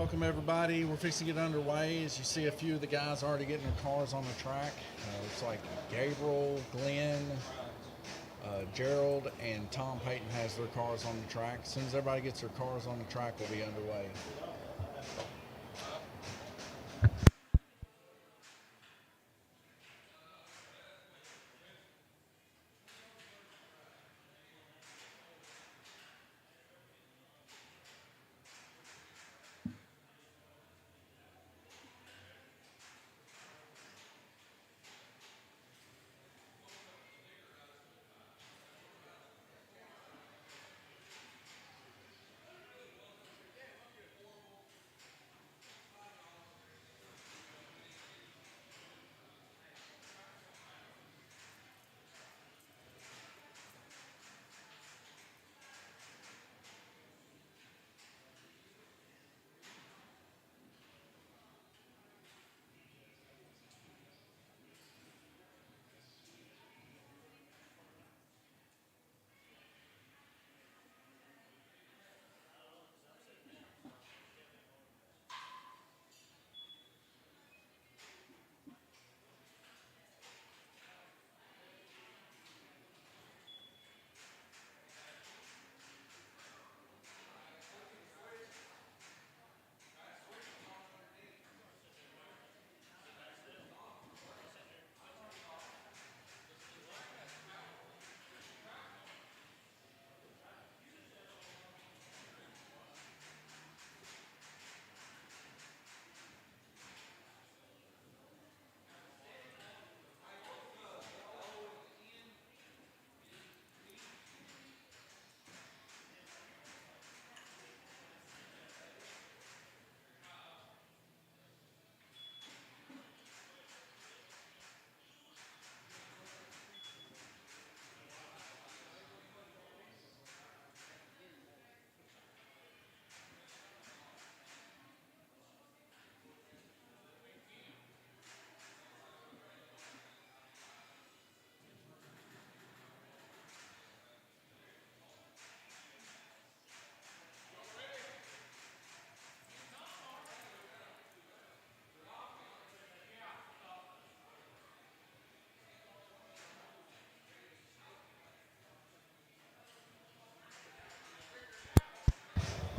welcome everybody. We're fixing to get underway. As you see, a few of the guys already getting their cars on the track. Looks like Gabriel, Glenn, Gerald, and Tom Payton has their cars on the track. As soon as everybody gets their cars on the track, we'll be underway.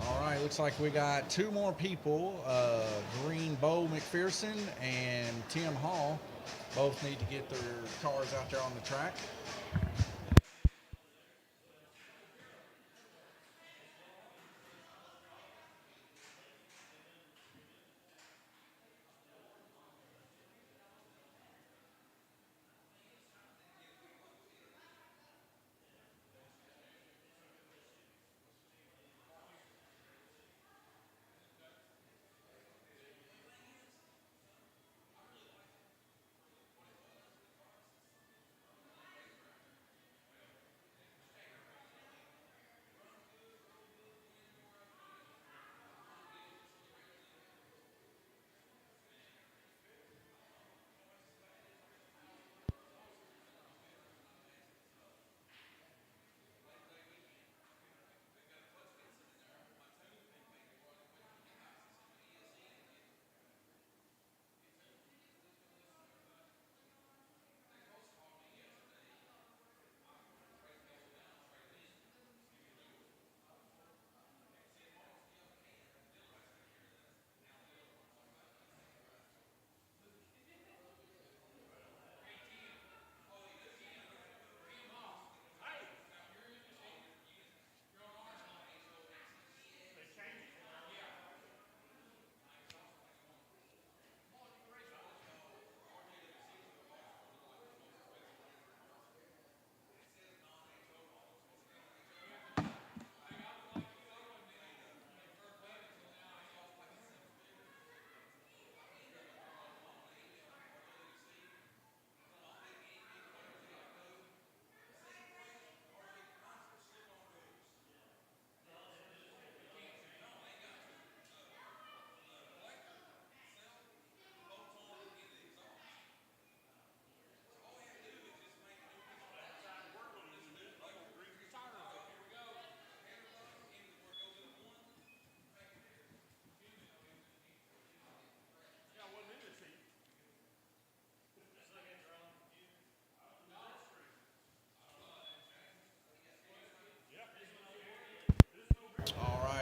All right, looks like we got two more people. Green Bo McPherson and Tim Hall both need to get their cars out there on the track.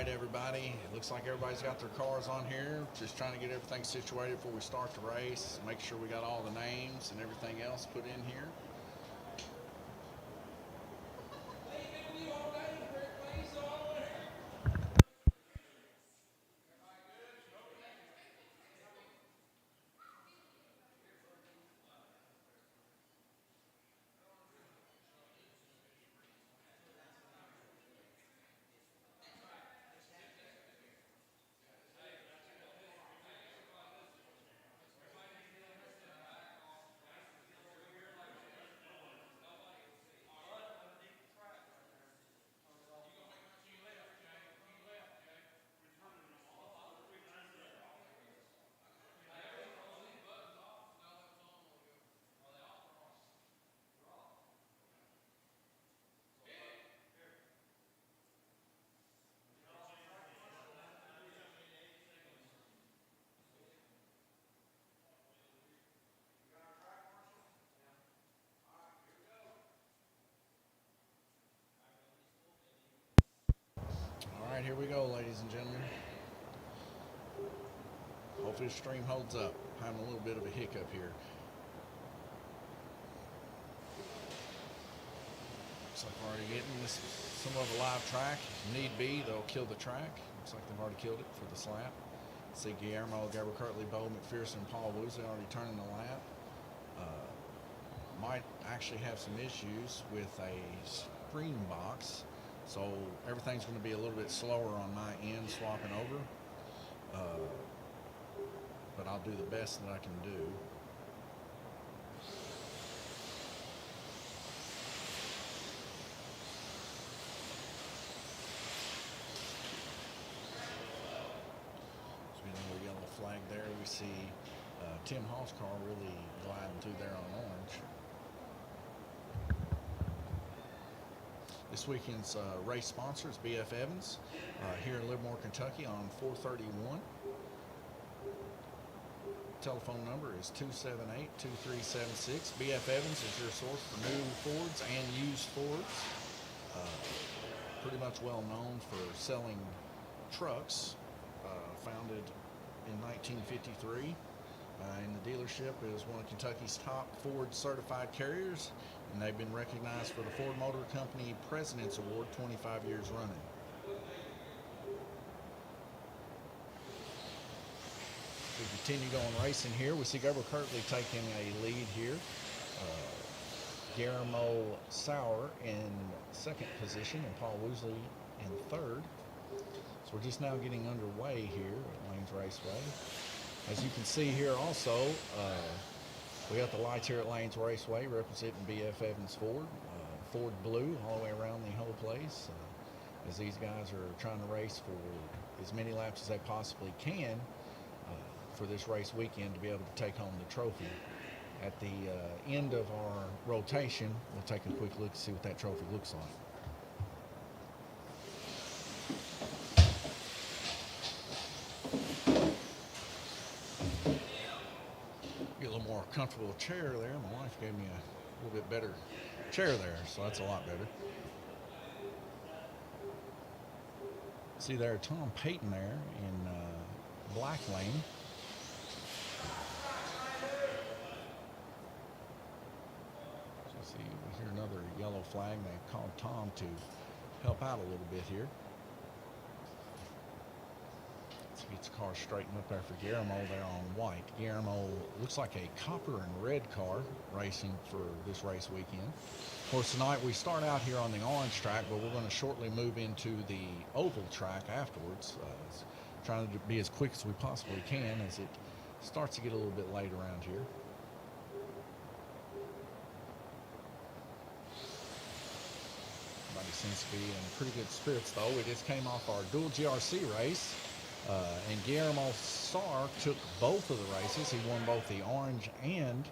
right, everybody. It looks like everybody's got their cars on here. Just trying to get everything situated before we start the race. Make sure we got all the names and everything else put in here. All right, here we go, ladies and gentlemen. Hopefully the stream holds up. Having a little bit of a hiccup here. Looks like we're already getting this somewhat of a live track. If need be, they'll kill the track. Looks like they've already killed it for the slap. See Guillermo, Gabriel Kirtley, Bo McPherson, Paul Woosley already turning the lap. Might actually have some issues with a screen box, so everything's going to be a little bit slower on my end swapping over. But I'll do the best that I can do. So we know a yellow flag there. We see Tim Hall's car really gliding through there on orange. This weekend's race sponsor is BF Evans here in Livermore, Kentucky on 431. Telephone number is 278-2376. BF Evans is your source for new Fords and used Fords. Pretty much well known for selling trucks. Founded in 1953. And the dealership is one of Kentucky's top Ford certified carriers, and they've been recognized for the Ford Motor Company President's Award 25 years running. We continue going racing here. We see Gabriel Kirtley taking a lead here. Guillermo Sauer in second position and Paul Woosley in third. So we're just now getting underway here at Lanes Raceway. As you can see here also, we got the lights here at Lanes Raceway representing BF Evans Ford. Ford blue all the way around the whole place, as these guys are trying to race for as many laps as they possibly can for this race weekend to be able to take home the trophy. At the end of our rotation, we'll take a quick look to see what that trophy looks like. More comfortable chair there. My wife gave me a little bit better chair there, so that's a lot better. See there, Tom Payton there in black lane. So see, we hear another yellow flag. They called Tom to help out a little bit here. Gets the car straightened up there for Guillermo there on white. Guillermo looks like a copper and red car racing for this race weekend. Of course, tonight we start out here on the orange track, but we're going to shortly move into the oval track afterwards. Trying to be as quick as we possibly can as it starts to get a little bit late around here. Everybody seems to be in pretty good spirits, though. We just came off our dual GRC race. And Guillermo Sauer took both of the races. He won both the orange and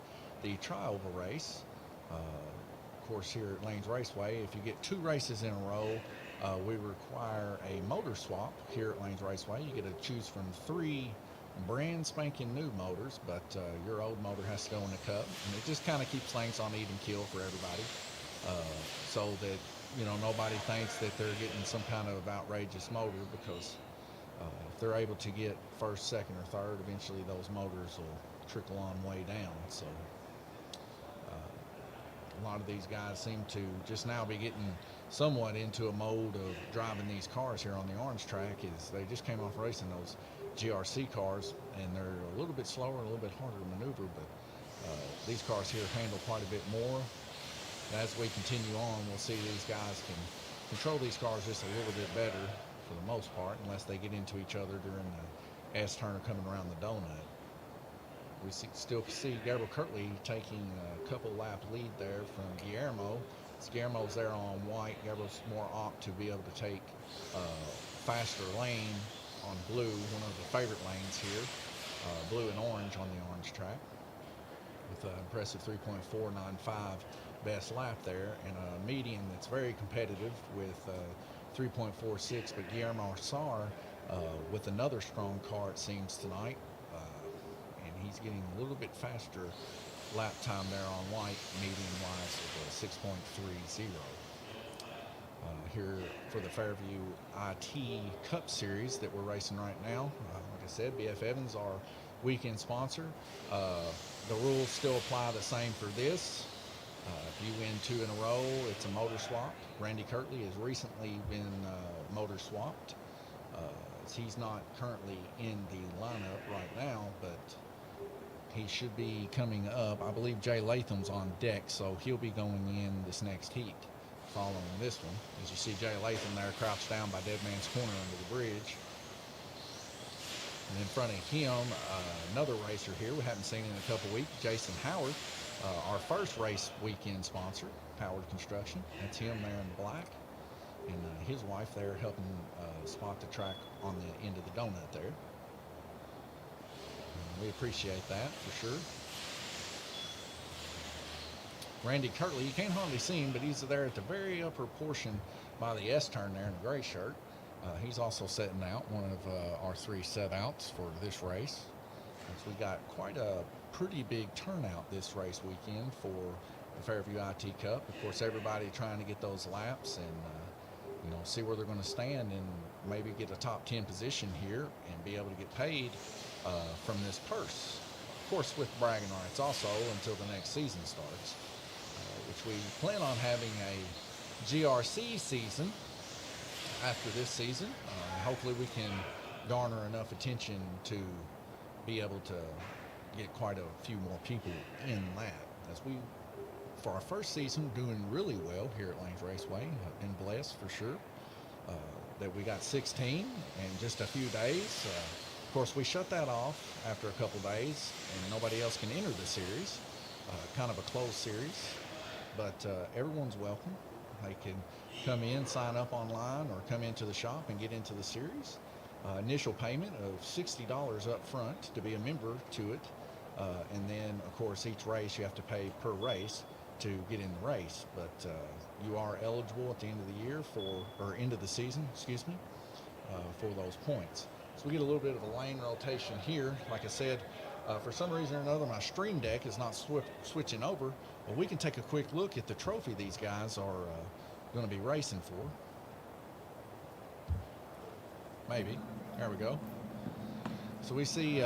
the tri-oval race. Of course, here at Lanes Raceway, if you get two races in a row, we require a motor swap here at Lanes Raceway. You get to choose from 3 brand spanking new motors, but your old motor has to go in the cup. And it just kind of keeps things on even keel for everybody. So that nobody thinks that they're getting some kind of outrageous motor, because if they're able to get first, second, or third, eventually those motors will trickle on way down. So a lot of these guys seem to just now be getting somewhat into a mode of driving these cars here on the orange track. Is they just came off racing those GRC cars, and they're a little bit slower, a little bit harder to maneuver, but these cars here handle quite a bit more. And as we continue on, we'll see these guys can control these cars just a little bit better for the most part, unless they get into each other during the S-turn coming around the donut. We still see Gabriel Kirtley taking a couple lap lead there from Guillermo. As Guillermo's there on white, Gabriel's more apt to be able to take faster lane on blue, one of the favorite lanes here, blue and orange on the orange track, with an impressive 3.495 best lap there, and a median that's very competitive with 3.46. But Guillermo Sar with another strong car, it seems, tonight, and he's getting a little bit faster lap time there on white, median wise, with a 6.30. Here for the Fairview IT Cup Series that we're racing right now. Like I said, BF Evans, our weekend sponsor. The rules still apply the same for this. If you win 2 in a row, it's a motor swap. Randy Kirtley has recently been motor swapped. He's not currently in the lineup right now, but he should be coming up. I believe Jay Latham's on deck, so he'll be going in this next heat following this one. As you see Jay Latham there crouched down by Dead Man's Corner under the bridge. And in front of him, another racer here we haven't seen in a couple weeks, Jason Howard, our first race weekend sponsor, Howard Construction. That's him there in black, and his wife there helping spot the track on the end of the donut there. We appreciate that for sure. Randy Kirtley, you can't hardly see him, but he's there at the very upper portion by the S-turn there in a gray shirt. He's also setting out, one of our 3 set-outs for this race. So we got quite a pretty big turnout this race weekend for the Fairview IT Cup. Of course, everybody trying to get those laps and see where they're going to stand and maybe get a top 10 position here and be able to get paid from this purse. Of course, with bragging rights also until the next season starts, which we plan on having a GRC season after this season. Hopefully we can garner enough attention to be able to get quite a few more people in that. As we, for our first season, doing really well here at Lanes Raceway, and blessed for sure that we got 16 in just a few days. Of course, we shut that off after a couple days, and nobody else can enter the series. Kind of a closed series, but everyone's welcome. They can come in, sign up online, or come into the shop and get into the series. Initial payment of $60 up front to be a member to it, and then of course each race you have to pay per race to get in the race, but you are eligible at the end of the year end of the season, for those points. So we get a little bit of a lane rotation here. Like I said, for some reason or another, my stream deck is not switching over, but we can take a quick look at the trophy these guys are going to be racing for. Maybe. There we go. So we see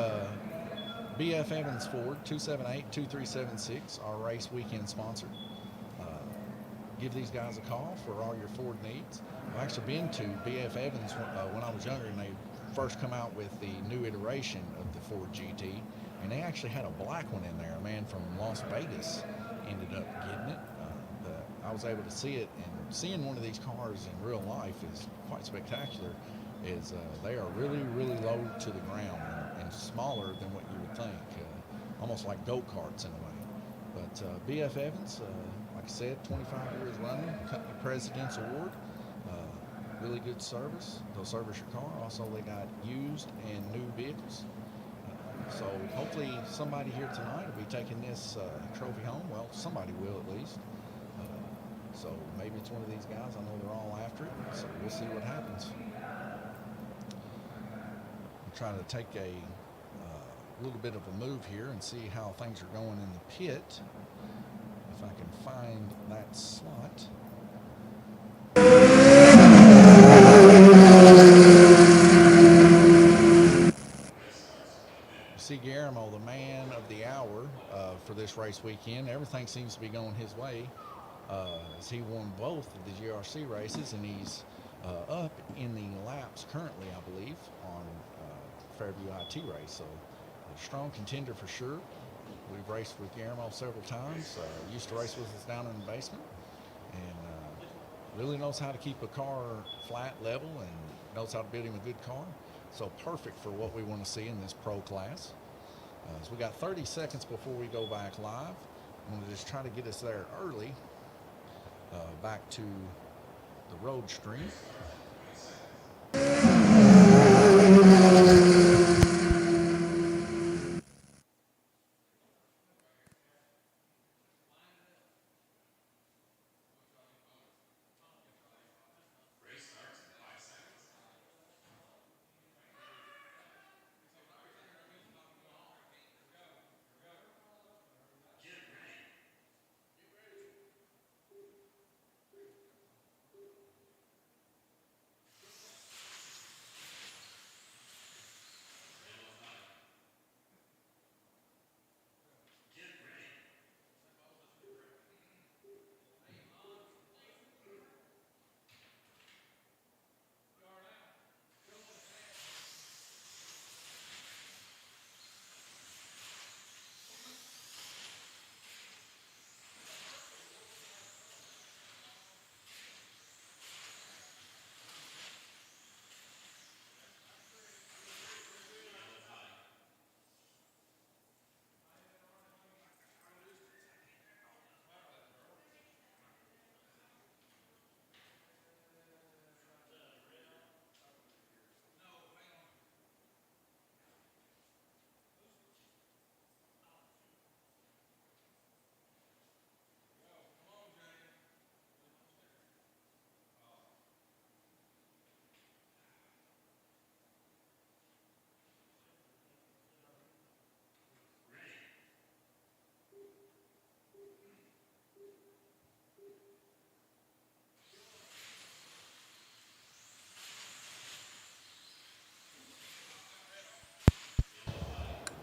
BF Evans Ford, 278-2376, our race weekend sponsor. Give these guys a call for all your Ford needs. I've actually been to BF Evans when I was younger, and they first come out with the new iteration of the Ford GT, and they actually had a black one in there. A man from Las Vegas ended up getting it. I was able to see it, and seeing one of these cars in real life is quite spectacular. They are really, really low to the ground and smaller than what you would think, almost like go-karts in a way. But BF Evans, like I said, 25 years running, Company President's Award, really good service. They'll service your car. Also, they got used and new vehicles. So hopefully somebody here tonight will be taking this trophy home. Well, somebody will at least. So maybe it's one of these guys. I know they're all after it, so we'll see what happens. I'm trying to take a little bit of a move here and see how things are going in the pit. If I can find that slot. for this race weekend. Everything seems to be going his way, as he won both of the GRC races, and he's up in the laps currently, I believe, on Fairview IT race. So a strong contender for sure. We've raced with Guillermo several times. Used to race with us down in the basement, and really knows how to keep a car flat, level, and knows how to build him a good car. So perfect for what we want to see in this pro class. So we got 30 seconds before we go back live. I'm going to just try to get us there early, back to the road stream.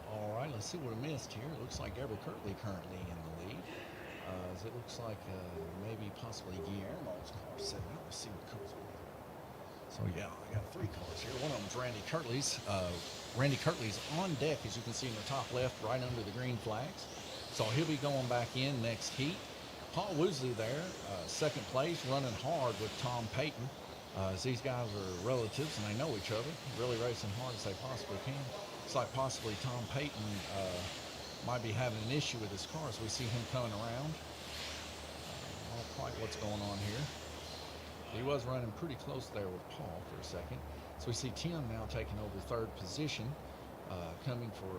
All right, let's see what I missed here. It looks like Everett Kirtley currently in the lead. As it looks like maybe possibly Guillermo's car setting up. Let's see what comes with it. So yeah, I got three cars here. One of them's Randy Kirtley's. Randy Kirtley's on deck, as you can see in the top left, right under the green flags. So he'll be going back in next heat. Paul Woosley there, second place, running hard with Tom Payton. As these guys are relatives and they know each other, really racing hard as they possibly can. Looks like possibly Tom Payton might be having an issue with his car as we see him coming around. Not quite what's going on here. He was running pretty close there with Paul for a second. So we see Tim now taking over third position, coming for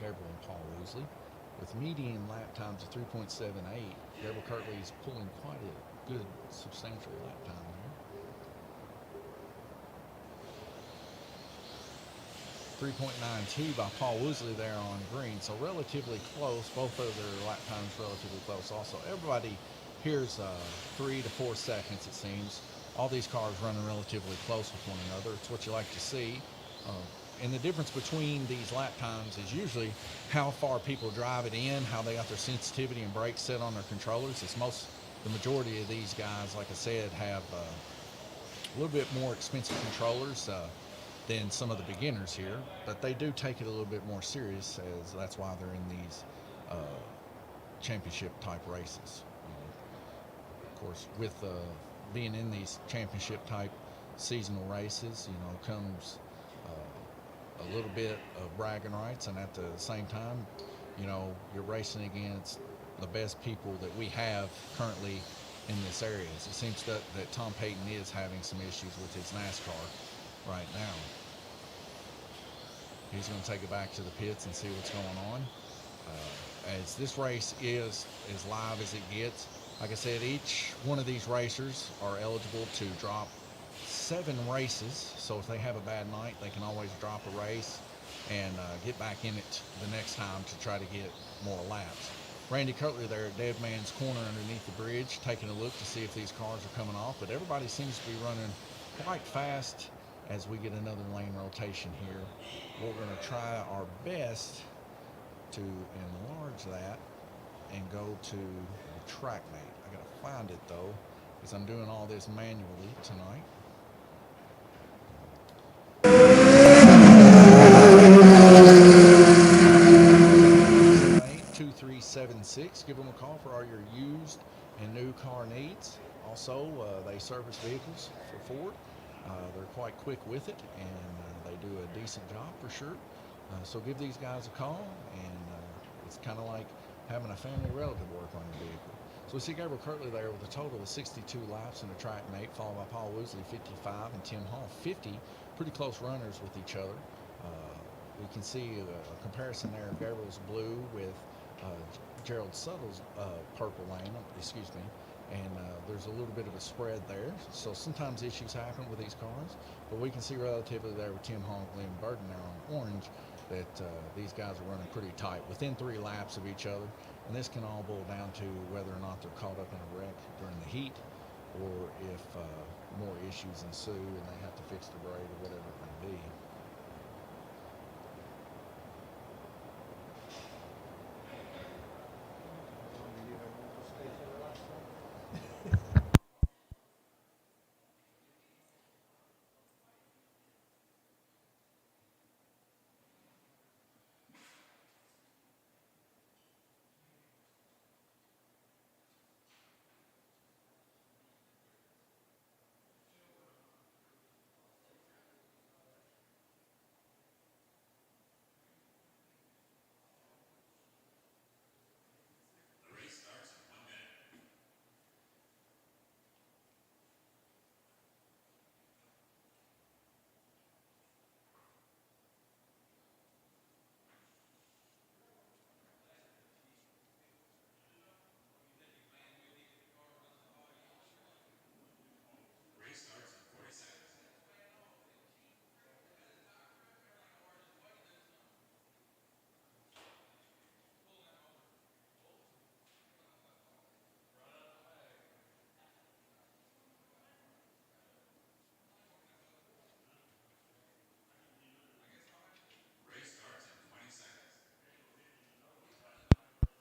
Gabriel and Paul Woosley. With median lap times of 3.78, Gabriel Kirtley is pulling quite a good, substantial lap time there. 3.92 by Paul Woosley there on green, so relatively close. Both of their lap times relatively close also. Everybody here's 3 to 4 seconds, it seems. All these cars running relatively close with one another. It's what you like to see. And the difference between these lap times is usually how far people drive it in, how they got their sensitivity and brakes set on their controllers. The majority of these guys, like I said, have a little bit more expensive controllers than some of the beginners here, but they do take it a little bit more serious, as that's why they're in these championship type races. Of course, with being in these championship type seasonal races, comes a little bit of bragging rights, and at the same time, you're racing against the best people that we have currently in this area. It seems that Tom Payton is having some issues with his NASCAR right now. He's going to take it back to the pits and see what's going on. As this race is as live as it gets, like I said, each one of these racers are eligible to drop 7 races. So if they have a bad night, they can always drop a race and get back in it the next time to try to get more laps. Randy Kirtley there at Dead Man's Corner underneath the bridge, taking a look to see if these cars are coming off, but everybody seems to be running quite fast as we get another lane rotation here. We're going to try our best to enlarge that and go to the track mate. I gotta find it though, because I'm doing all this manually tonight. 2376. Give them a call for all your used and new car needs. Also, they service vehicles for Ford. They're quite quick with it, and they do a decent job for sure. So give these guys a call, and it's kind of like having a family relative work on your vehicle. So we see Gabriel Kirtley there with a total of 62 laps in the track mate, followed by Paul Woosley 55 and Tim Hall 50. Pretty close runners with each other. We can see a comparison there of Gabriel's blue with Gerald Suttle's purple lane, excuse me, and there's a little bit of a spread there. So sometimes issues happen with these cars, but we can see relatively there with Tim Hall and Glenn Burton there on orange that these guys are running pretty tight, within 3 laps of each other, and this can all boil down to whether or not they're caught up in a wreck during the heat, or if more issues ensue and they have to fix the brake or whatever it may be.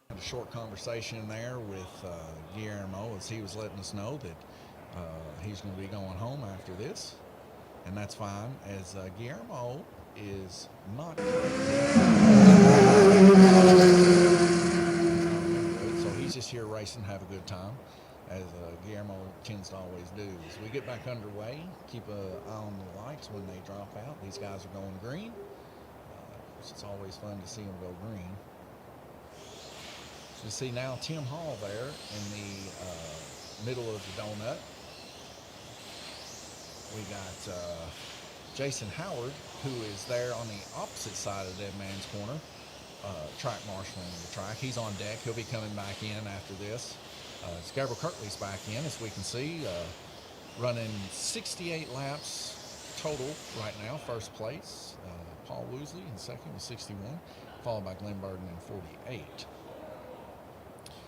Had a short conversation there with Guillermo as he was letting us know that he's going to be going home after this, and that's fine, as Guillermo is not so he's just here racing, have a good time, as Guillermo tends to always do. As we get back underway, keep an eye on the lights when they drop out. These guys are going green. It's always fun to see them go green. So you see now Tim Hall there in the middle of the donut. We got Jason Howard, who is there on the opposite side of Dead Man's Corner, track marshaling the track. He's on deck. He'll be coming back in after this. Gabriel Kirtley's back in, as we can see, running 68 laps total right now. First place, Paul Woosley in second with 61, followed by Glenn Burden in 48.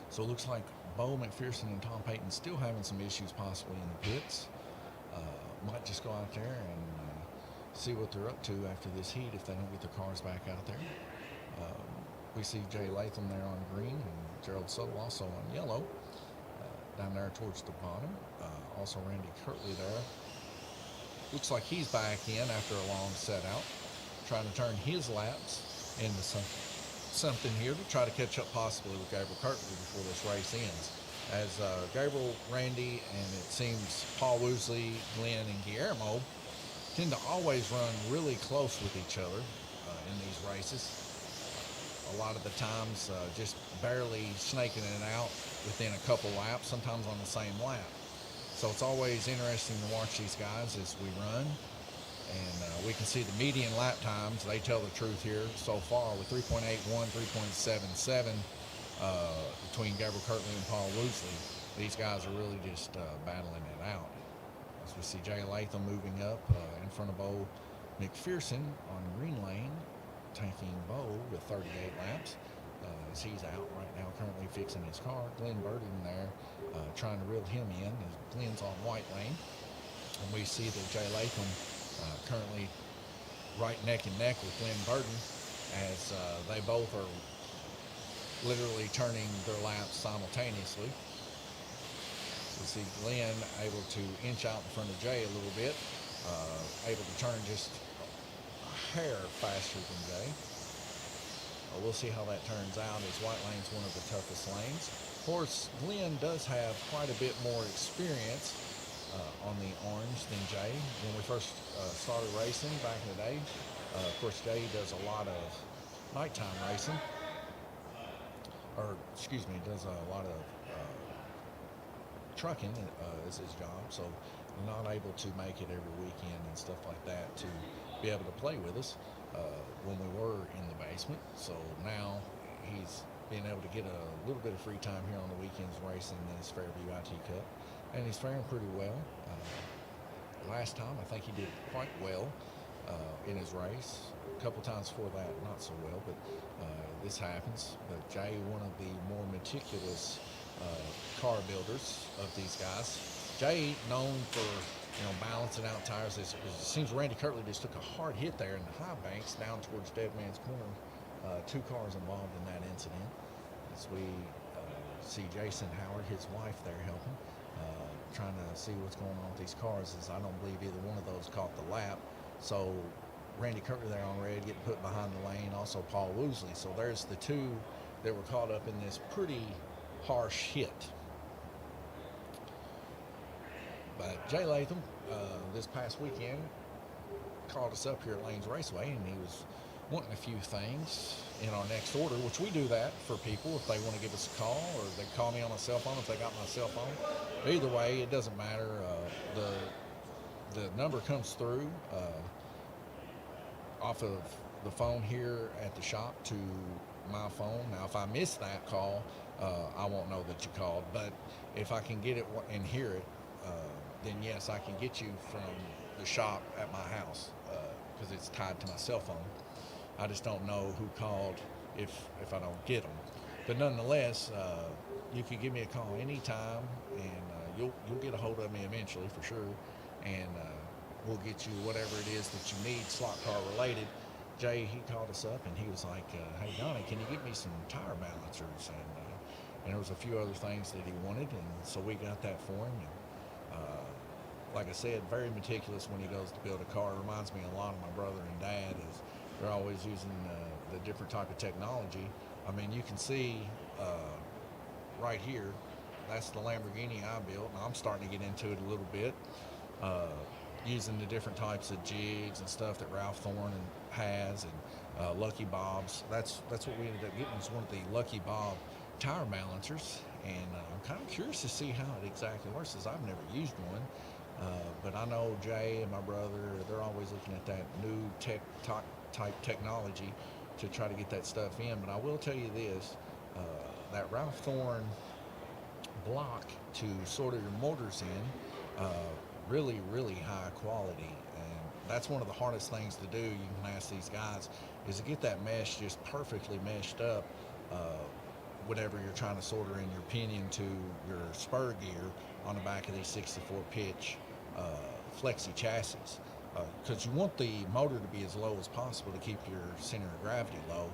So it looks like Bo McPherson and Tom Payton still having some issues possibly in the pits. Might just go out there and see what they're up to after this heat if they don't get their cars back out there. We see Jay Latham there on green and Gerald Suttle also on yellow down there towards the bottom. Also Randy Kirtley there. Looks like he's back in after a long set out, trying to turn his laps into something here to try to catch up possibly with Gabriel Kirtley before this race ends. As Gabriel, Randy, and it seems Paul Woosley, Glenn, and Guillermo tend to always run really close with each other in these races. A lot of the times just barely snaking it out within a couple laps, sometimes on the same lap. So it's always interesting to watch these guys as we run. And we can see the median lap times. They tell the truth here so far with 3.81, 3.77 between Gabriel Kirtley and Paul Woosley. These guys are really just battling it out. As we see Jay Latham moving up in front of Bo McPherson on green lane, taking Bo with 38 laps. As he's out right now currently fixing his car. Glenn Burden there trying to reel him in as Glenn's on white lane. And we see that Jay Latham currently right neck and neck with Glenn Burden as they both are literally turning their laps simultaneously. So see Glenn able to inch out in front of Jay a little bit, able to turn just a hair faster than Jay. We'll see how that turns out, as white lane's one of the toughest lanes. Of course, Glenn does have quite a bit more experience on the orange than Jay. When we first started racing back in the day, of course, Jay does a lot of nighttime racing, or excuse me, does a lot of trucking is his job, so not able to make it every weekend and stuff like that to be able to play with us when we were in the basement. So now he's being able to get a little bit of free time here on the weekends racing this Fairview IT Cup, and he's faring pretty well. Last time I think he did quite well in his race. A couple times before that not so well, but this happens. But Jay, one of the more meticulous car builders of these guys. Jay, known for balancing out tires. It seems Randy Kirtley just took a hard hit there in the high banks down towards Dead Man's Corner. 2 cars involved in that incident. As we see Jason Howard, his wife, there helping, trying to see what's going on with these cars. As I don't believe either one of those caught the lap. So Randy Kirtley there on red getting put behind the lane. Also Paul Woosley. So there's the 2 that were caught up in this pretty harsh hit. But Jay Latham, this past weekend, called us up here at Lanes Raceway, and he was wanting a few things in our next order, which we do that for people if they want to give us a call, or they call me on a cell phone if they got my cell phone. Either way, it doesn't matter. The number comes through off of the phone here at the shop to my phone. Now, if I miss that call, I won't know that you called, but if I can get it and hear it, then yes, I can get you from the shop at my house because it's tied to my cell phone. I just don't know who called if I don't get them. But nonetheless, you can give me a call anytime, and you'll get a hold of me eventually for sure, and we'll get you whatever it is that you need slot car related. Jay, he called us up and he was like, hey Donnie, can you get me some tire balancers? And there was a few other things that he wanted, and so we got that for him. And, like I said, very meticulous when he goes to build a car. It reminds me a lot of my brother and dad. Is they're always using the different type of technology. I mean, you can see right here, that's the Lamborghini I built, and I'm starting to get into it a little bit, using the different types of jigs and stuff that Ralph Thorne has, and Lucky Bob's. That's what we ended up getting, was one of the Lucky Bob tire balancers, and I'm kind of curious to see how it exactly works, as I've never used one. But I know Jay and my brother, they're always looking at that new type technology to try to get that stuff in. But I will tell you this, that Ralph Thorne block to solder your motors in, really, really high quality. And that's one of the hardest things to do, you can ask these guys, is to get that mesh just perfectly meshed up, whatever you're trying to solder in your pinion to your spur gear on the back of these 64 pitch flexi chassis, because you want the motor to be as low as possible to keep your center of gravity low,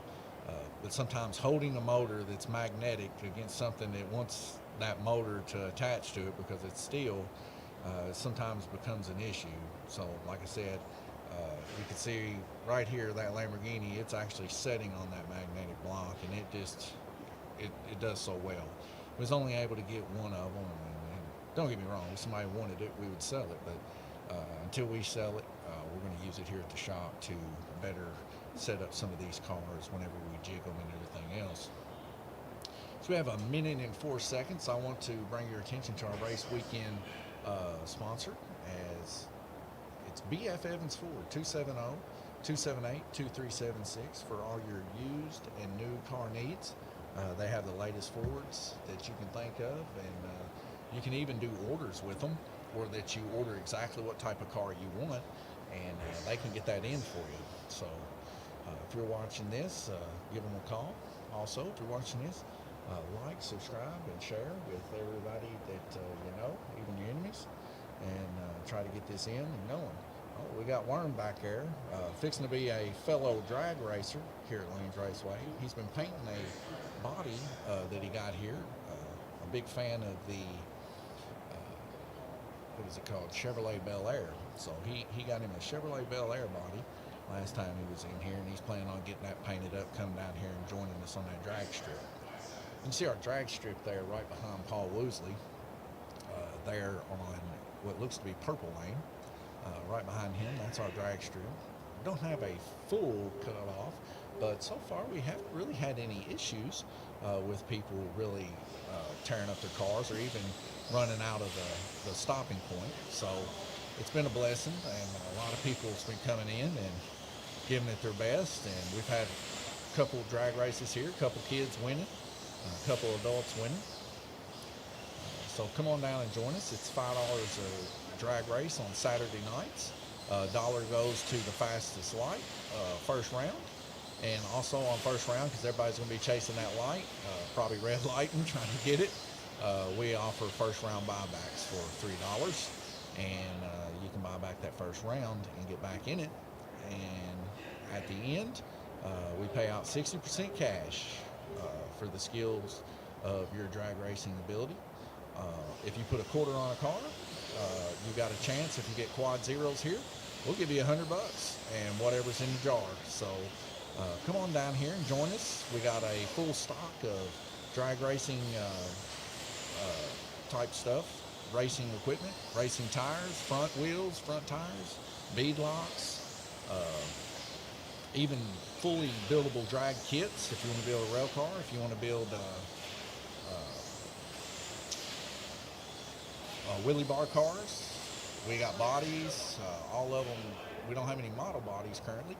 but sometimes holding a motor that's magnetic against something that wants that motor to attach to it because it's steel, sometimes becomes an issue. So like I said, you can see right here that Lamborghini, it's actually setting on that magnetic block, and it just it does so well. I was only able to get one of them, and don't get me wrong, if somebody wanted it, we would sell it, but until we sell it, we're going to use it here at the shop to better set up some of these cars whenever we jig them and everything else. So we have 1 minute and 4 seconds. I want to bring your attention to our race weekend sponsor, as it's BF Evans Ford, 270-278-2376 for all your used and new car needs. They have the latest Fords that you can think of, and you can even do orders with them, or that you order exactly what type of car you want, and they can get that in for you. So if you're watching this, give them a call. Also, if you're watching this, like, subscribe, and share with everybody that you know, even your enemies, and try to get this in and going. Oh, we got Worm back there, fixing to be a fellow drag racer here at Lanes Raceway. He's been painting a body that he got here. A big fan of the what is it called? Chevrolet Bel Air. So he got him a Chevrolet Bel Air body last time he was in here, and he's planning on getting that painted up, coming down here and joining us on that drag strip. You can see our drag strip there right behind Paul Woosley, there on what looks to be Purple Lane. Right behind him, that's our drag strip. We don't have a full cutoff, but so far we haven't really had any issues with people really tearing up their cars or even running out of the stopping point. So it's been a blessing, and a lot of people have been coming in and giving it their best. And we've had a couple of drag races here, a couple kids winning, a couple adults winning. So come on down and join us. It's $5 a drag race on Saturday nights. Dollar goes to the fastest light, first round. And also on first round, because everybody's going to be chasing that light, probably red lighting, trying to get it, we offer first round buybacks for $3. And you can buy back that first round and get back in it. And at the end, we pay out 60% cash for the skills of your drag racing ability. If you put a quarter on a car, you got a chance. If you get quad zeros here, we'll give you $100 and whatever's in the jar. So come on down here and join us. We got a full stock of drag racing type stuff, racing equipment, racing tires, front wheels, front tires, bead locks, even fully buildable drag kits if you want to build a rail car, if you want to build wheelie bar cars. We got bodies, all of them. We don't have any model bodies currently.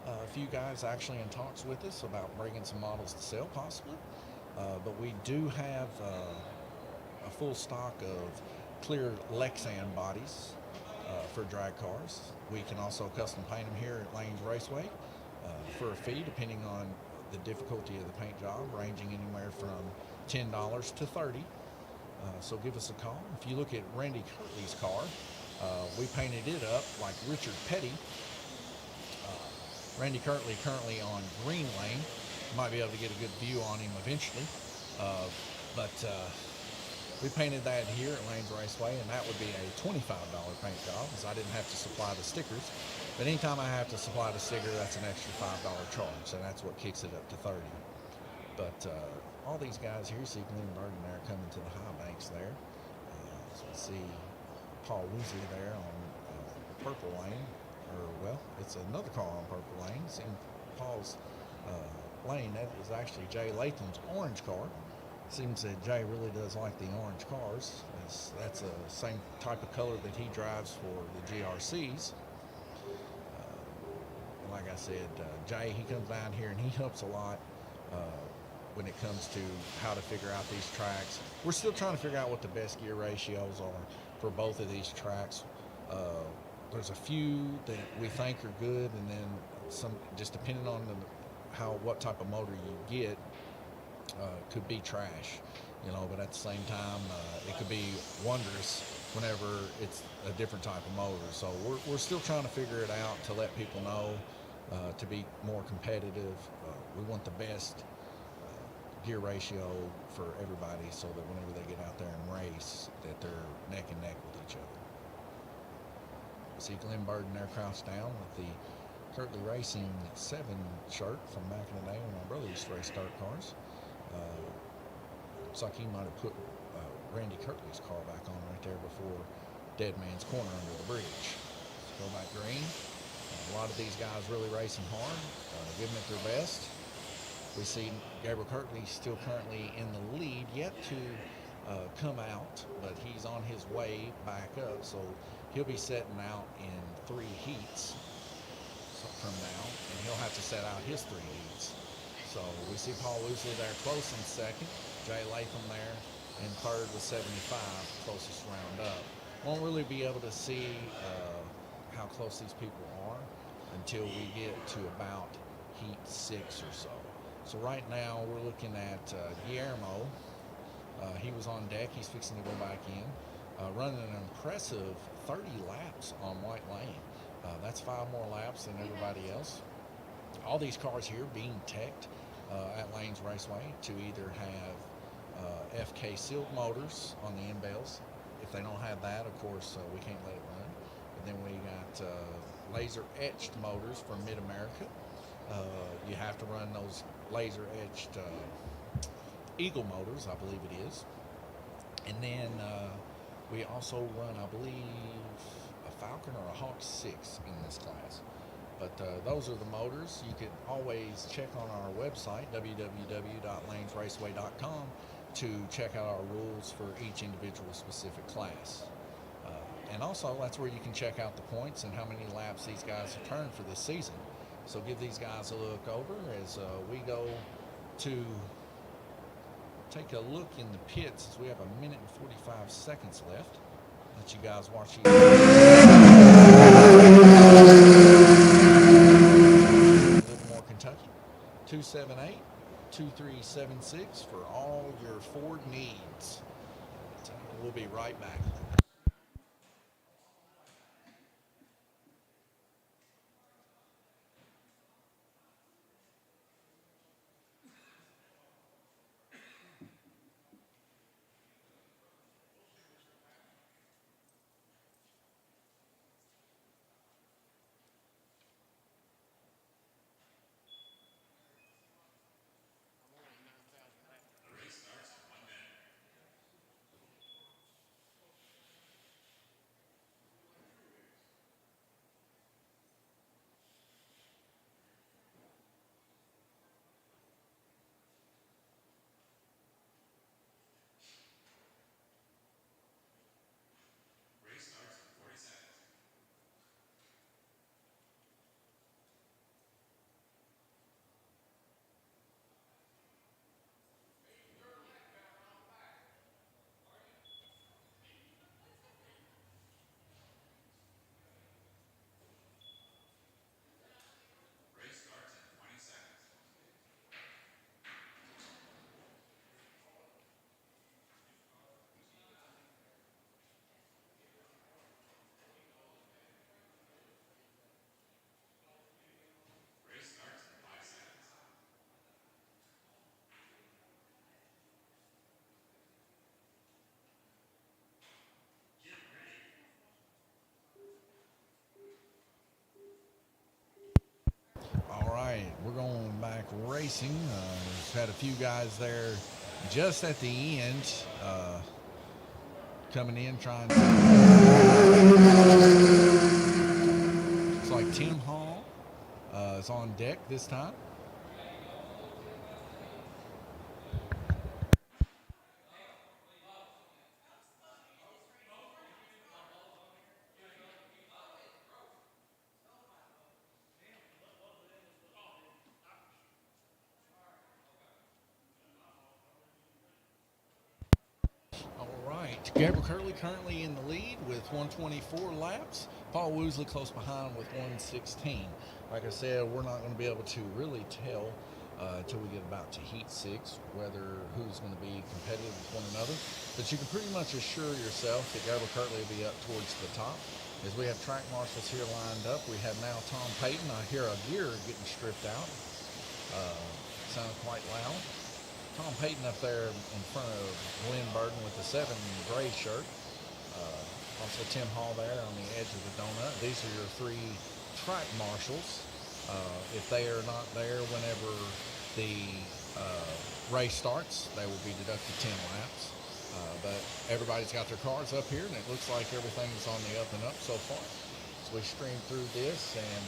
A few guys actually in talks with us about bringing some models to sell possibly, but we do have a full stock of clear Lexan bodies for drag cars. We can also custom paint them here at Lanes Raceway for a fee depending on the difficulty of the paint job, ranging anywhere from $10 to $30. So give us a call. If you look at Randy Kirtley's car, we painted it up like Richard Petty. Randy Kirtley currently on Green Lane. You might be able to get a good view on him eventually. But we painted that here at Lanes Raceway, and that would be a $25 paint job, because I didn't have to supply the stickers. But anytime I have to supply the sticker, that's an extra $5 charge, and that's what kicks it up to $30. But all these guys here, see Glenn Burden there coming to the high banks there. So we see Paul Woosley there on Purple Lane, or well, it's another car on Purple Lane. See Paul's lane, that is actually Jay Latham's orange car. Seems that Jay really does like the orange cars. That's the same type of color that he drives for the GRCs. Like I said, Jay, he comes down here and he helps a lot when it comes to how to figure out these tracks. We're still trying to figure out what the best gear ratios are for both of these tracks. There's a few that we think are good, and then some, just depending on what type of motor you get, could be trash, but at the same time, it could be wondrous whenever it's a different type of motor. So we're still trying to figure it out to let people know, to be more competitive. We want the best gear ratio for everybody, so that whenever they get out there and race, that they're neck and neck with each other. See Glenn Burden there crouched down with the Kirtley Racing 7 shirt from back in the day when my brother used to race dirt cars. Looks like he might have put Randy Kirtley's car back on right there before Dead Man's Corner under the bridge. Let's go back green. A lot of these guys really racing hard, giving it their best. We see Gabriel Kirtley still currently in the lead, yet to come out, but he's on his way back up, so he'll be setting out in 3 heats from now, and he'll have to set out his 3 heats. So we see Paul Woosley there close in second, Jay Latham there in third with 75, closest round up. Won't really be able to see how close these people are until we get to about heat 6 or so. So right now we're looking at Guillermo. He was on deck. He's fixing to go back in, running an impressive 30 laps on White Lane. That's 5 more laps than everybody else. All these cars here being teched at Lanes Raceway to either have FK sealed motors on the end bells. If they don't have that, of course, we can't let it run. But then we got laser etched motors from Mid America. You have to run those laser etched Eagle motors, I believe it is. And then we also run, I believe, a Falcon or a Hawk 6 in this class. But those are the motors. You can always check on our website, www.lanesraceway.com, to check out our rules for each individual specific class. And also, that's where you can check out the points and how many laps these guys have turned for this season. So give these guys a look over as we go to take a look in the pits, as we have 1 minute and 45 seconds left. Let you guys watch these. Livermore, Kentucky, 278-2376 for all your Ford needs. So we'll be right back. All right, we're going back racing. We've had a few guys there just at the end coming in trying to. Looks like Tim Hall is on deck this time. All right, Gabriel Curley currently in the lead with 124 laps. Paul Woosley close behind with 116. Like I said, we're not going to be able to really tell until we get about to Heat 6 whether who's going to be competitive with one another. But you can pretty much assure yourself that Gabriel Curley will be up towards the top. As we have track marshals here lined up, we have now Tom Payton. I hear a gear getting stripped out. Sounds quite loud. Tom Payton up there in front of Glenn Burton with the 7 gray shirt. Also Tim Hall there on the edge of the donut. These are your 3 track marshals. If they are not there whenever the race starts, they will be deducted 10 laps. But everybody's got their cars up here, and it looks like everything's on the up and up so far. So we stream through this, and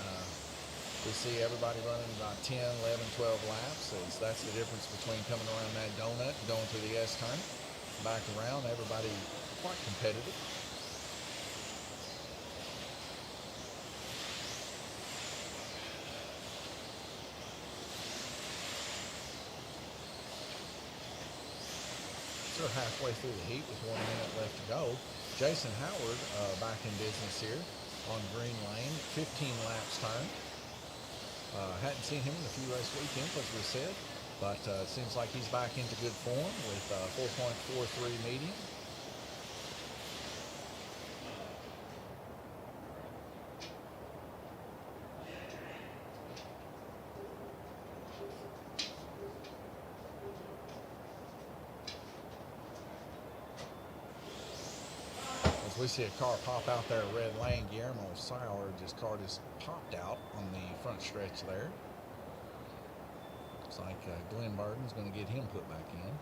we see everybody running about 10, 11, 12 laps. That's the difference between coming around that donut and going through the S-turn. Back around, everybody quite competitive. So halfway through the heat with 1 minute left to go. Jason Howard back in business here on green lane, 15 laps turned. Hadn't seen him in a few race weekends, as we said, but it seems like he's back into good form with 4.43 median. As we see a car pop out there, red lane, Guillermo Sauer, his car just popped out on the front stretch there. Looks like Glenn Burton's going to get him put back in.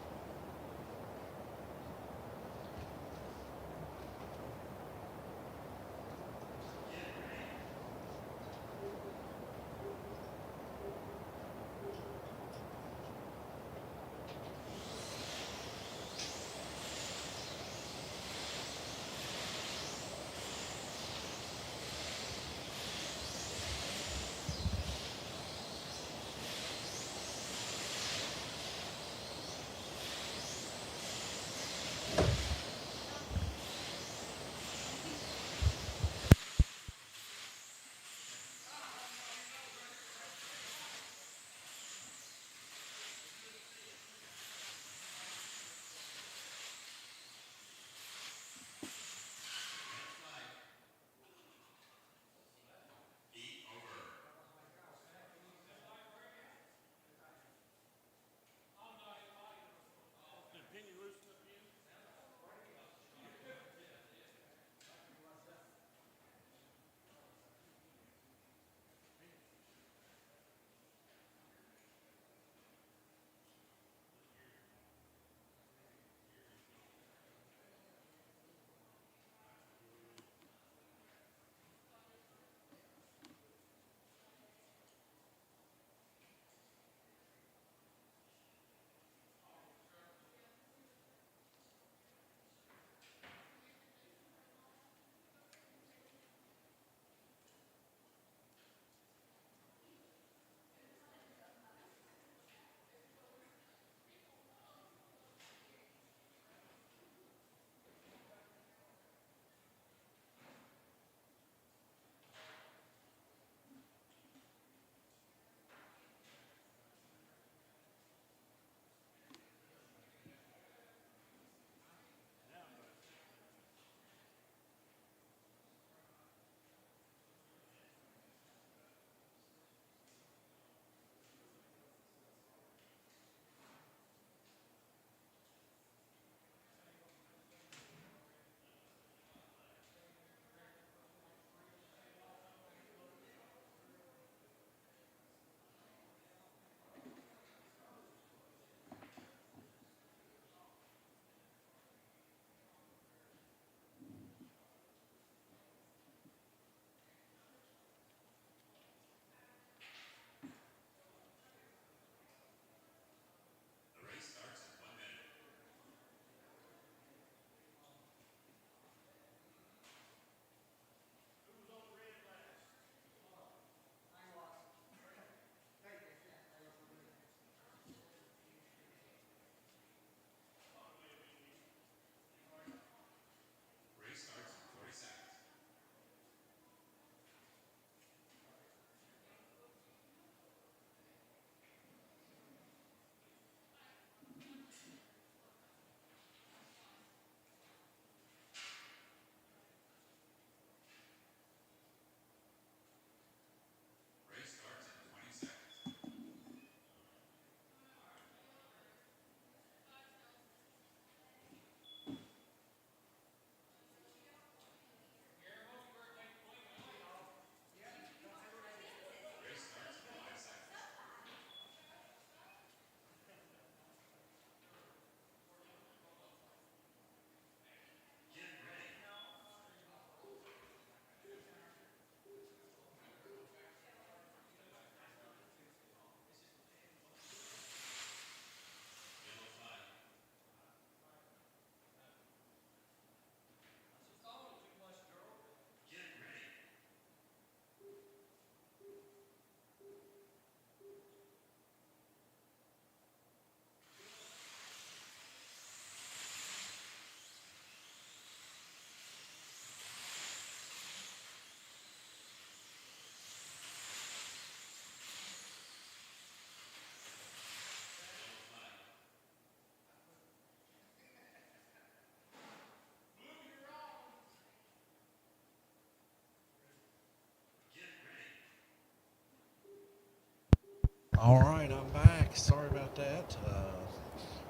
All right, I'm back. Sorry about that.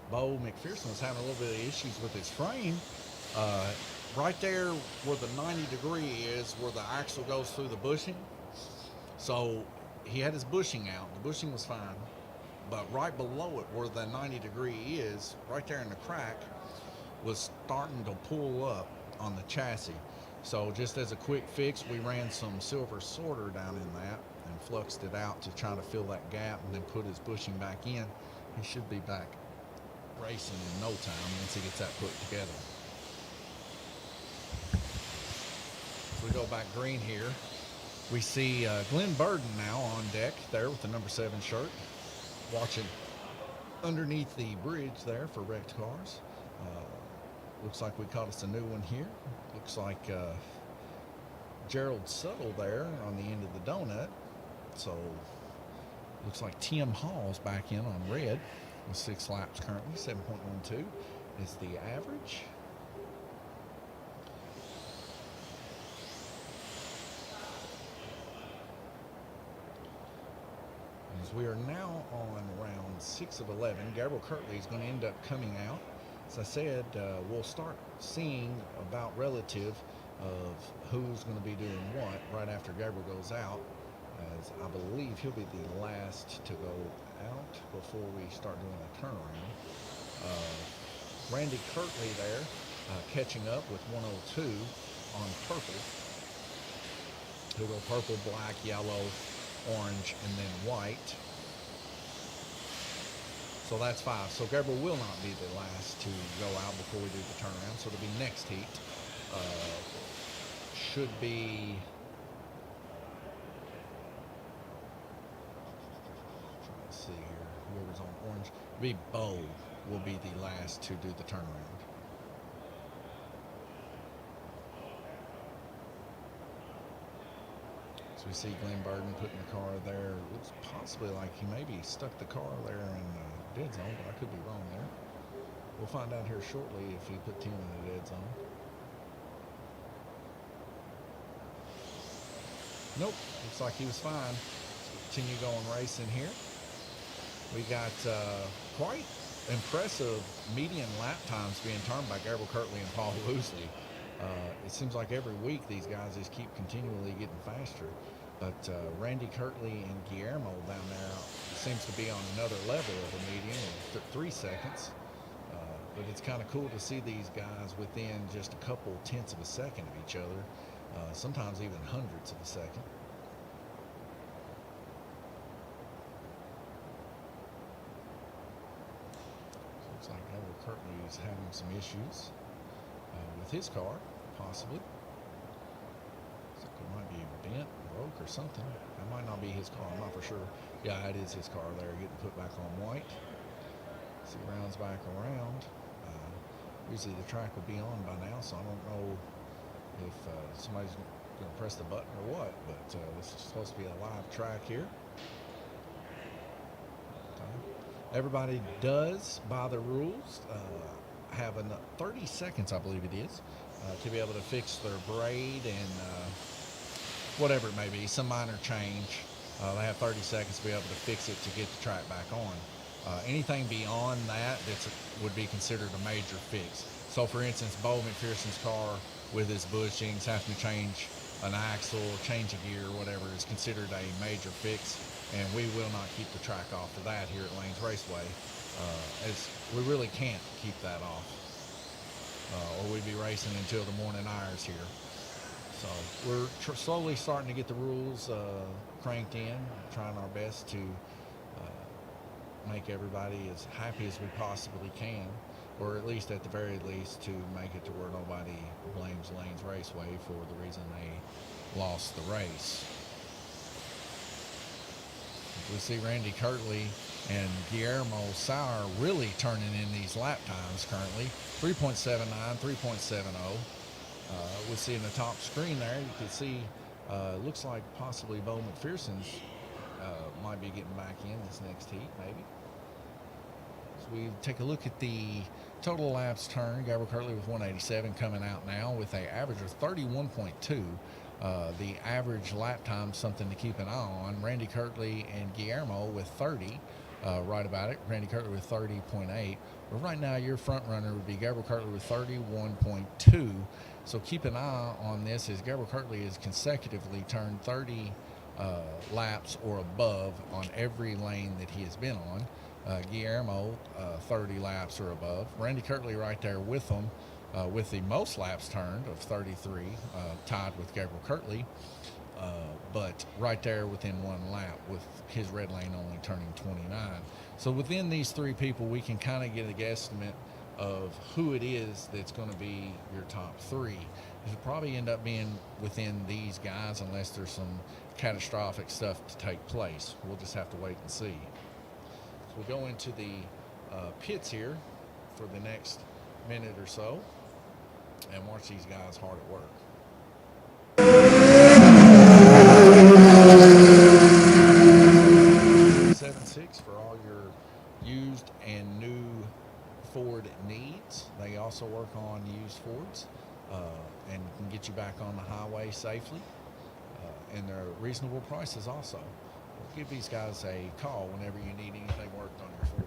Bo McPherson was having a little bit of issues with his frame. Uh, right there where the 90 degree is, where the axle goes through the bushing. So he had his bushing out. The bushing was fine. But right below it, where the 90 degree is, right there in the crack, was starting to pull up on the chassis. So just as a quick fix, we ran some silver sorter down in that and fluxed it out to try to fill that gap, and then put his bushing back in. He should be back racing in no time once he gets that put together. So we go back green here. We see Glenn Burden now on deck there with the number 7 shirt, watching underneath the bridge there for wrecked cars. Looks like we caught us a new one here. Looks like Gerald Suttle there on the end of the donut. So looks like Tim Hall's back in on red with 6 laps currently. 7.12 is the average. As we are now on round 6 of 11, Gabriel Kirtley is going to end up coming out. As I said, we'll start seeing about relative of who's going to be doing what right after Gabriel goes out, as I believe he'll be the last to go out before we start doing a turnaround. Randy Kirtley there catching up with 102 on purple. He'll go purple, black, yellow, orange, and then white. So that's 5. So Gabriel will not be the last to go out before we do the turnaround. So it'll be next heat. Should be... trying to see here. Whoever's on orange. It'll be Bo will be the last to do the turnaround. So we see Glenn Burden putting the car there. Looks possibly like he maybe stuck the car there in the dead zone, but I could be wrong there. We'll find out here shortly if he put Tim in the dead zone. Nope, looks like he was fine. Let's continue going racing here. We got quite impressive median lap times being turned by Gabriel Kirtley and Paul Woosley. It seems like every week these guys just keep continually getting faster. But Randy Kirtley and Guillermo down there seems to be on another level of a median. It took 3 seconds. But it's kind of cool to see these guys within just a couple tenths of a second of each other. Sometimes even hundredths of a second. So looks like Gabriel Kirtley is having some issues with his car, possibly. Looks like it might be bent, broke, or something. That might not be his car, I'm not for sure. Yeah, it is his car there, getting put back on white. See, rounds back around. Usually the track would be on by now, so I don't know if somebody's going to press the button or what, but this is supposed to be a live track here. Okay. Everybody does, by the rules, have 30 seconds, I believe it is, to be able to fix their braid and whatever it may be, some minor change. They have 30 seconds to be able to fix it to get the track back on. Anything beyond that would be considered a major fix. So for instance, Bo McPherson's car with his bushings, having to change an axle, change a gear, whatever, is considered a major fix, and we will not keep the track off for that here at Lanes Raceway, as we really can't keep that off, or we'd be racing until the morning hours here. So we're slowly starting to get the rules cranked in, trying our best to make everybody as happy as we possibly can, or at least at the very least to make it to where nobody blames Lanes Raceway for the reason they lost the race. We see Randy Kirtley and Guillermo Sauer really turning in these lap times currently. 3.79, 3.70. We see in the top screen there, you can see, looks like possibly Bo McPherson's might be getting back in this next heat, maybe. So we take a look at the total laps turned. Gabriel Kirtley with 187 coming out now with an average of 31.2. The average lap time, something to keep an eye on. Randy Kirtley and Guillermo with 30. right about it. Randy Kirtley with 30.8. But right now, your front runner would be Gabriel Kirtley with 31.2. So keep an eye on this as Gabriel Kirtley has consecutively turned 30 laps or above on every lane that he has been on. Guillermo, 30 laps or above. Randy Kirtley right there with him with the most laps turned of 33, tied with Gabriel Kirtley. But right there within one lap with his red lane only turning 29. So within these three people, we can kind of get a guesstimate of who it is that's going to be your top three. It'll probably end up being within these guys unless there's some catastrophic stuff to take place. We'll just have to wait and see. So we'll go into the pits here for the next minute or so and watch these guys hard at work. 7.6 for all your used and new Ford needs. They also work on used Fords and can get you back on the highway safely. And they're reasonable prices also. Give these guys a call whenever you need anything worked on your Ford.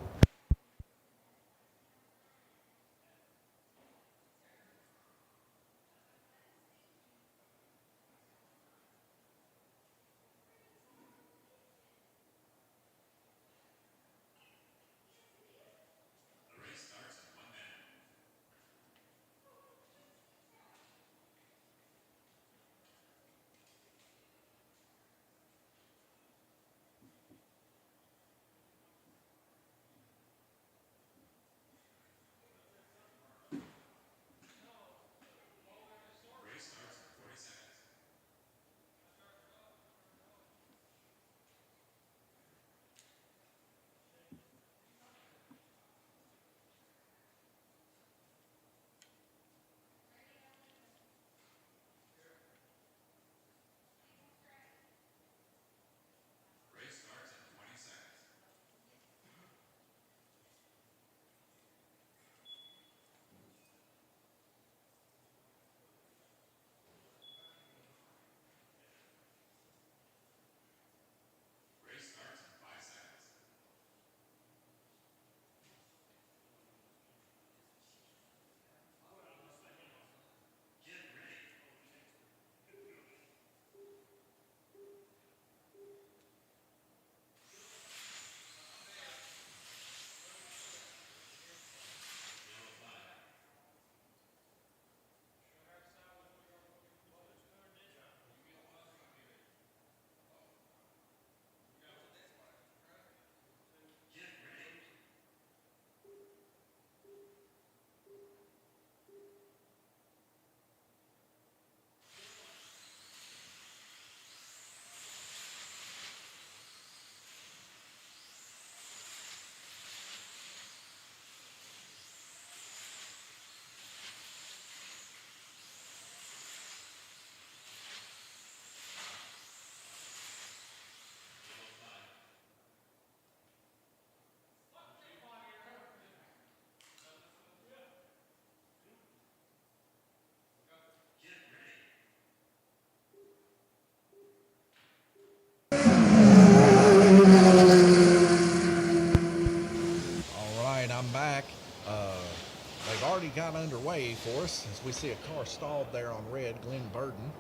All right, I'm back. They've already got underway for us as we see a car stalled there on red, Glenn Burden.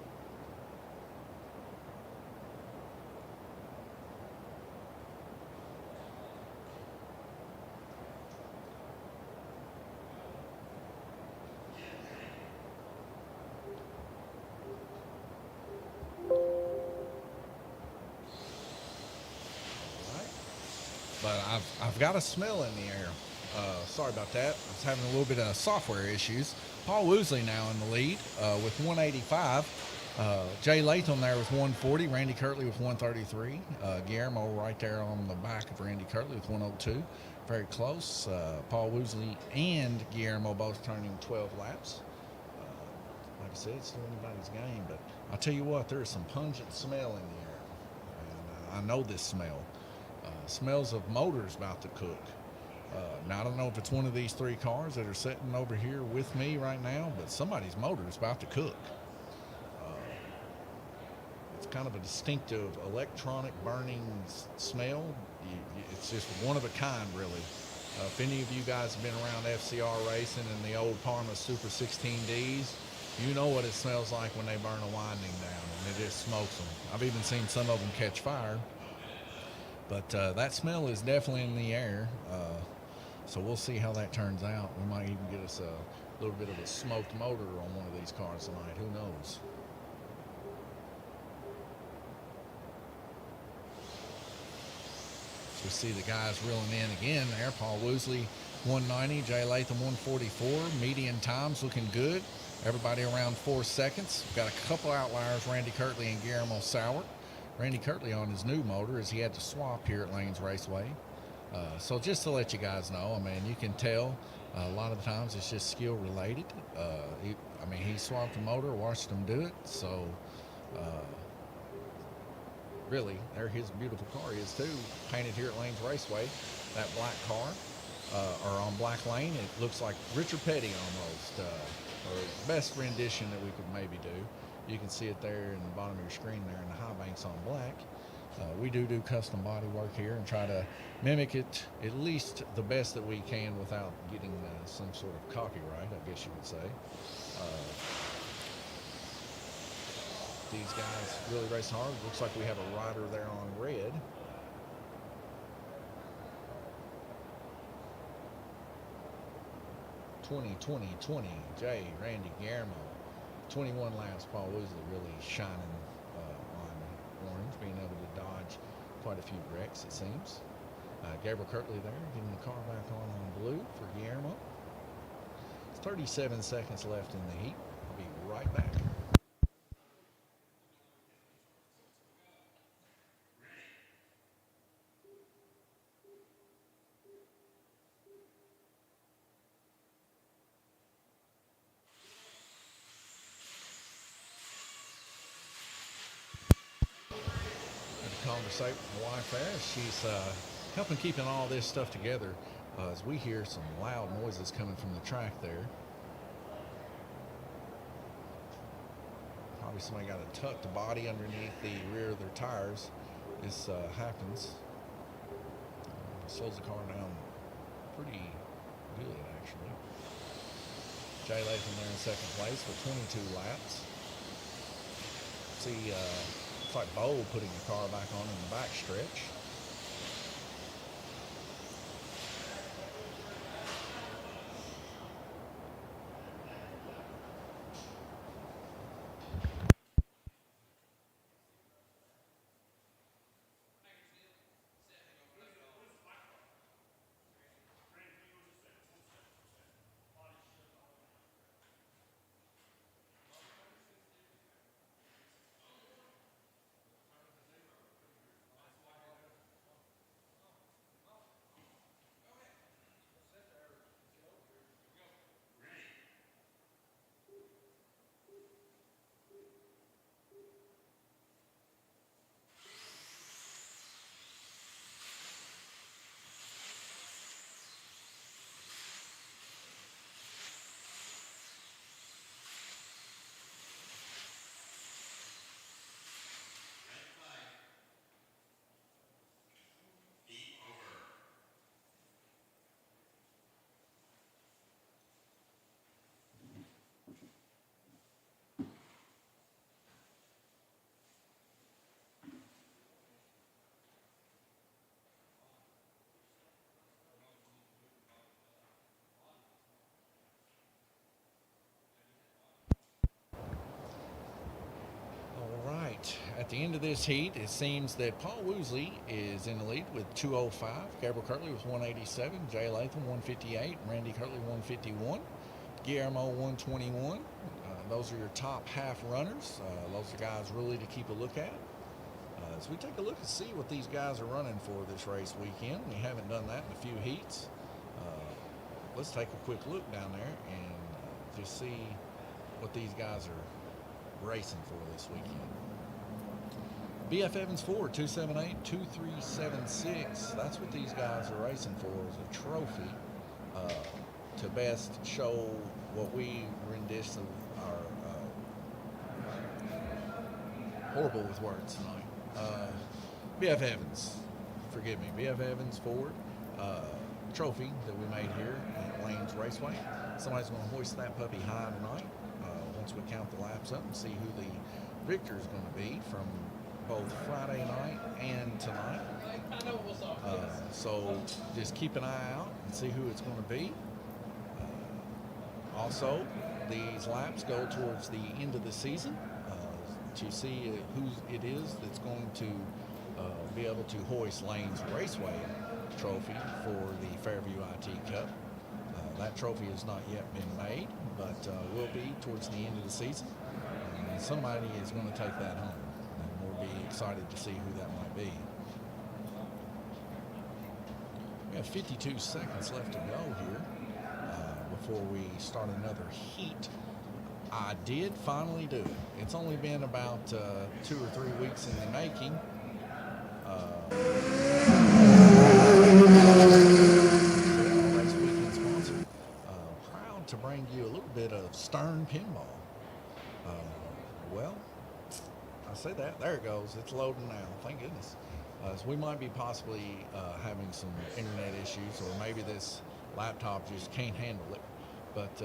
But I've got a smell in the air. Sorry about that. I was having a little bit of software issues. Paul Woosley now in the lead with 185. Jay Latham there with 140. Randy Kirtley with 133. Guillermo right there on the back of Randy Kirtley with 102. Very close. Paul Woosley and Guillermo both turning 12 laps. Like I said, it's still anybody's game. But I'll tell you what, there's some pungent smell in the air. And I know this smell. Smells of motors about to cook. Now, I don't know if it's one of these three cars that are sitting over here with me right now, but somebody's motor is about to cook. It's kind of a distinctive electronic burning smell, It's just one of a kind, really. If any of you guys have been around FCR racing and the old Parma Super 16Ds, you know what it smells like when they burn a winding down, and it just smokes them. I've even seen some of them catch fire, but that smell is definitely in the air. So we'll see how that turns out. We might even get us a little bit of a smoked motor on one of these cars tonight. Who knows? We see the guys reeling in again there. Paul Woosley 190, Jay Latham 144. Median times looking good. Everybody around 4 seconds. We've got a couple outliers, Randy Kirtley and Guillermo Sauer. Randy Kirtley on his new motor as he had to swap here at Lanes Raceway. So just to let you guys know, I mean, you can tell a lot of the times it's just skill related. He swapped the motor, watched him do it. So really, there his beautiful car is too, painted here at Lanes Raceway. That black car, or on Black Lane, it looks like Richard Petty almost, or best rendition that we could maybe do. You can see it there in the bottom of your screen there in the high banks on black. We do custom body work here and try to mimic it at least the best that we can without getting some sort of copyright, I guess you would say. These guys really race hard. Looks like we have a rider there on red. '20, Jay, Randy, Guillermo. 21 laps, Paul Woosley really shining on orange, being able to dodge quite a few wrecks, it seems. Gabriel Kirtley there, getting the car back on blue for Guillermo. It's 37 seconds left in the heat. I'll be right back. Conversate with my wife there. She's helping keeping all this stuff together as we hear some loud noises coming from the track there. Probably somebody got a tucked body underneath the rear of their tires. This happens. Slows the car down pretty good, actually. Jay Latham there in second place for 22 laps. See, it's like Bowl putting the car back on in the back stretch. At the end of this heat, it seems that Paul Woosley is in the lead with 205. Gabriel Kirtley was 187. Jay Latham 158. Randy Kirtley 151. Guillermo 121. Those are your top half runners. Those are guys really to keep a look at. As we take a look and see what these guys are running for this race weekend. We haven't done that in a few heats. Let's take a quick look down there and just see what these guys are racing for this weekend. BF Evans Ford 278-2376. That's what these guys are racing for, is a trophy to best show what we rendition our horrible with words tonight. BF Evans forgive me, B.F. Evans Ford trophy that we made here at Lanes Raceway. Somebody's going to hoist that puppy high tonight once we count the laps up and see who the victor is going to be from both Friday night and tonight. So just keep an eye out and see who it's going to be. Also, these laps go towards the end of the season to see who it is that's going to be able to hoist Lanes Raceway trophy for the Fairview IT Cup. That trophy has not yet been made, but will be towards the end of the season. And somebody is going to take that home, and we'll be excited to see who that might be. We have 52 seconds left to go here before we start another heat. I did finally do it. It's only been about 2 or 3 weeks in the making. Race weekend sponsor. Proud to bring you a little bit of Stern Pinball. Well, I say that. There it goes. It's loading now. Thank goodness. So we might be possibly having some internet issues, or maybe this laptop just can't handle it. But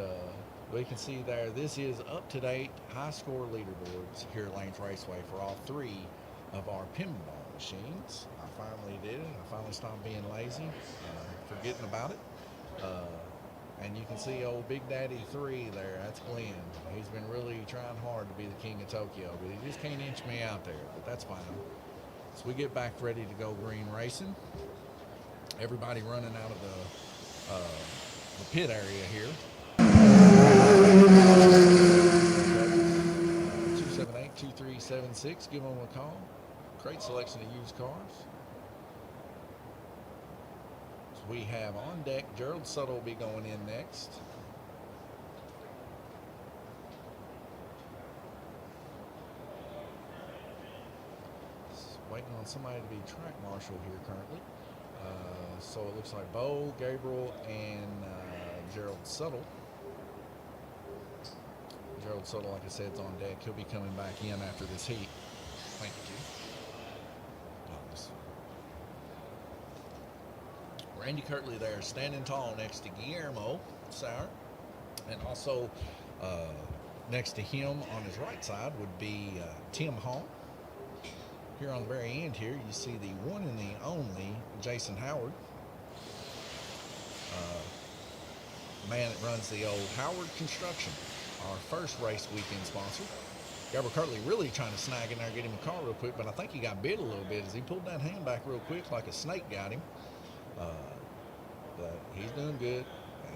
we can see there, this is up-to-date high-score leaderboards here at Lanes Raceway for all 3 of our pinball machines. I finally did it. I finally stopped being lazy, forgetting about it. And you can see old Big Daddy 3 there. That's Glenn. He's been really trying hard to be the king of Tokyo, but he just can't inch me out there. But that's fine. So we get back ready to go green racing. Everybody running out of the pit area here. 278-2376. Give them a call. Great selection of used cars. So we have on deck Gerald Suttle will be going in next. Waiting on somebody to be track marshal here currently. So it looks like Bo, Gabriel, and Gerald Suttle. Gerald Suttle, like I said, is on deck. He'll be coming back in after this heat. Thank you. Randy Kirtley there, standing tall next to Guillermo Sauer. And also next to him on his right side would be Tim Hall. Here on the very end here, you see the one and the only Jason Howard. Man that runs the old Howard Construction, our first race weekend sponsor. Gabriel Kirtley really trying to snag in there, get him a car real quick, but I think he got bit a little bit as he pulled that hand back real quick like a snake got him. But he's doing good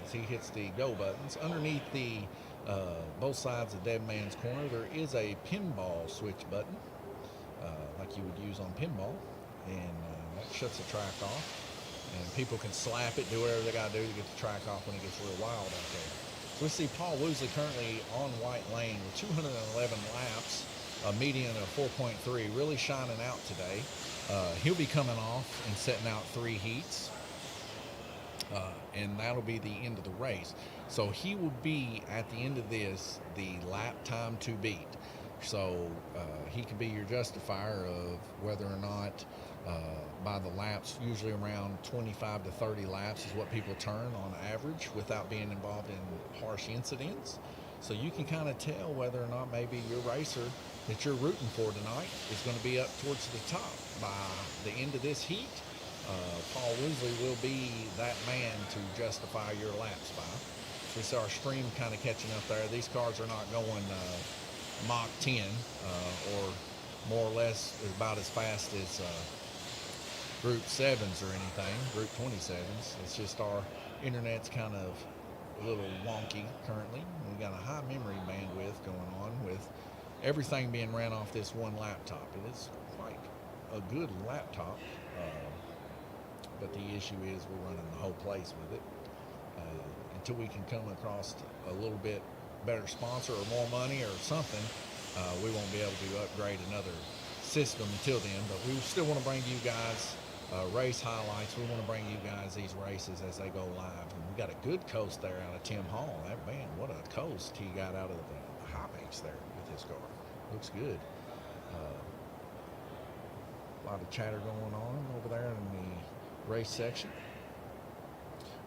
as he hits the go buttons. Underneath the both sides of Dead Man's Corner, there is a pinball switch button, like you would use on pinball, and that shuts the track off. And people can slap it, do whatever they got to do to get the track off when it gets real wild out there. So we see Paul Woosley currently on White Lane with 211 laps, a median of 4.3, really shining out today. He'll be coming off and setting out 3 heats, and that'll be the end of the race. So he will be, at the end of this, the lap time to beat. So he can be your justifier of whether or not by the laps, usually around 25 to 30 laps is what people turn on average without being involved in harsh incidents. So you can kind of tell whether or not maybe your racer that you're rooting for tonight is going to be up towards the top. By the end of this heat, Paul Woosley will be that man to justify your laps by. So we see our stream kind of catching up there. These cars are not going Mach 10 or more or less about as fast as Group 7s or anything, Group 27s. It's just our internet's kind of a little wonky currently. We've got a high memory bandwidth going on with everything being ran off this one laptop. It is quite a good laptop, but the issue is we're running the whole place with it. Until we can come across a little bit better sponsor or more money or something, we won't be able to upgrade another system until then. But we still want to bring you guys race highlights. We want to bring you guys these races as they go live. And we got a good coast there out of Tim Hall. That man, what a coast he got out of the high banks there with his car. Looks good. A lot of chatter going on over there in the race section.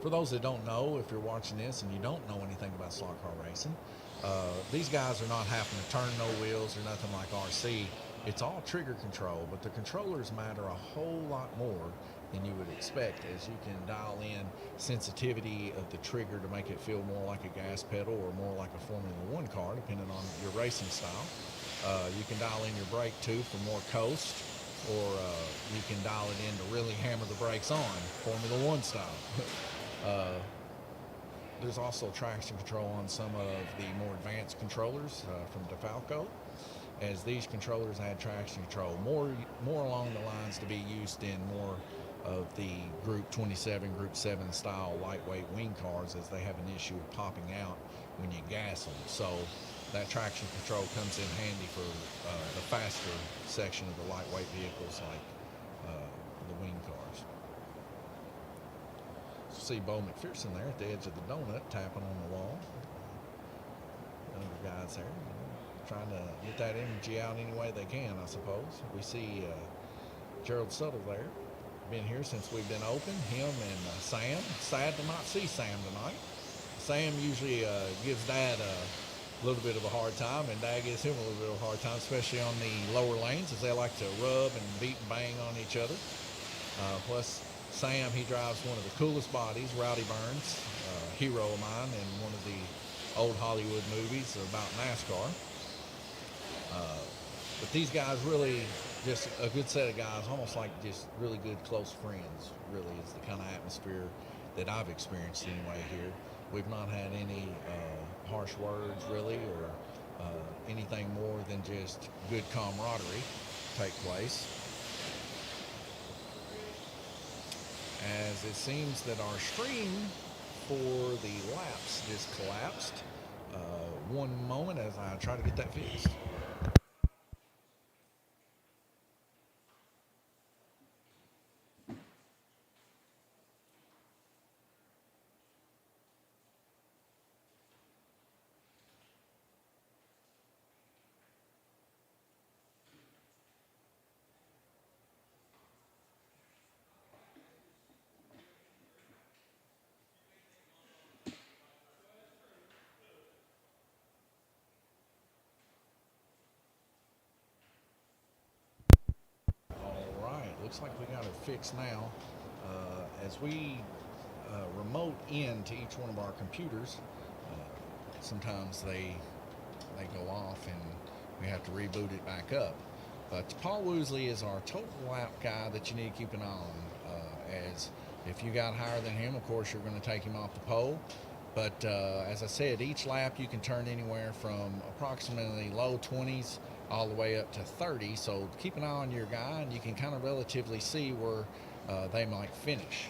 For those that don't know, if you're watching this and you don't know anything about slot car racing, these guys are not having to turn no wheels or nothing like RC. It's all trigger control, but the controllers matter a whole lot more than you would expect, as you can dial in sensitivity of the trigger to make it feel more like a gas pedal or more like a Formula One car, depending on your racing style. You can dial in your brake too for more coast, or you can dial it in to really hammer the brakes on, Formula One style. There's also traction control on some of the more advanced controllers from DeFalco, as these controllers add traction control more along the lines to be used in more of the Group 27, Group 7 style lightweight wing cars, as they have an issue of popping out when you gas them. So that traction control comes in handy for the faster section of the lightweight vehicles like the wing cars. See Bo McPherson there at the edge of the donut tapping on the wall. Other guys there, trying to get that energy out any way they can, I suppose. We see Gerald Suttle there. Been here since we've been open. Him and Sam. Sad to not see Sam tonight. Sam usually gives Dad a little bit of a hard time, and Dad gives him a little bit of a hard time, especially on the lower lanes, as they like to rub and beat and bang on each other. Plus, Sam, he drives one of the coolest bodies, Rowdy Burns, hero of mine in one of the old Hollywood movies about NASCAR. But these guys really, just a good set of guys, almost like just really good close friends, really is the kind of atmosphere that I've experienced anyway here. We've not had any harsh words really, or anything more than just good camaraderie take place. As it seems that our stream for the laps just collapsed. One moment as I try to get that fixed. Looks like we got it fixed now. As we remote in to each one of our computers, sometimes they go off and we have to reboot it back up. But Paul Woosley is our total lap guy that you need to keep an eye on. As if you got higher than him, of course, you're going to take him off the pole. But as I said, each lap you can turn anywhere from approximately low 20s all the way up to 30, so keep an eye on your guy and you can kind of relatively see where they might finish.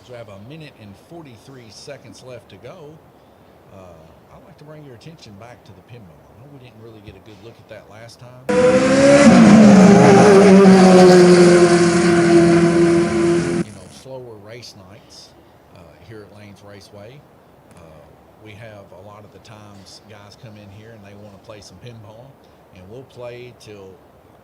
So we have 1 minute and 43 seconds left to go. I'd like to bring your attention back to the pinball. I know we didn't really get a good look at that last time. You know, slower race nights here at Lanes Raceway. We have a lot of the times guys come in here and they want to play some pinball, and we'll play till,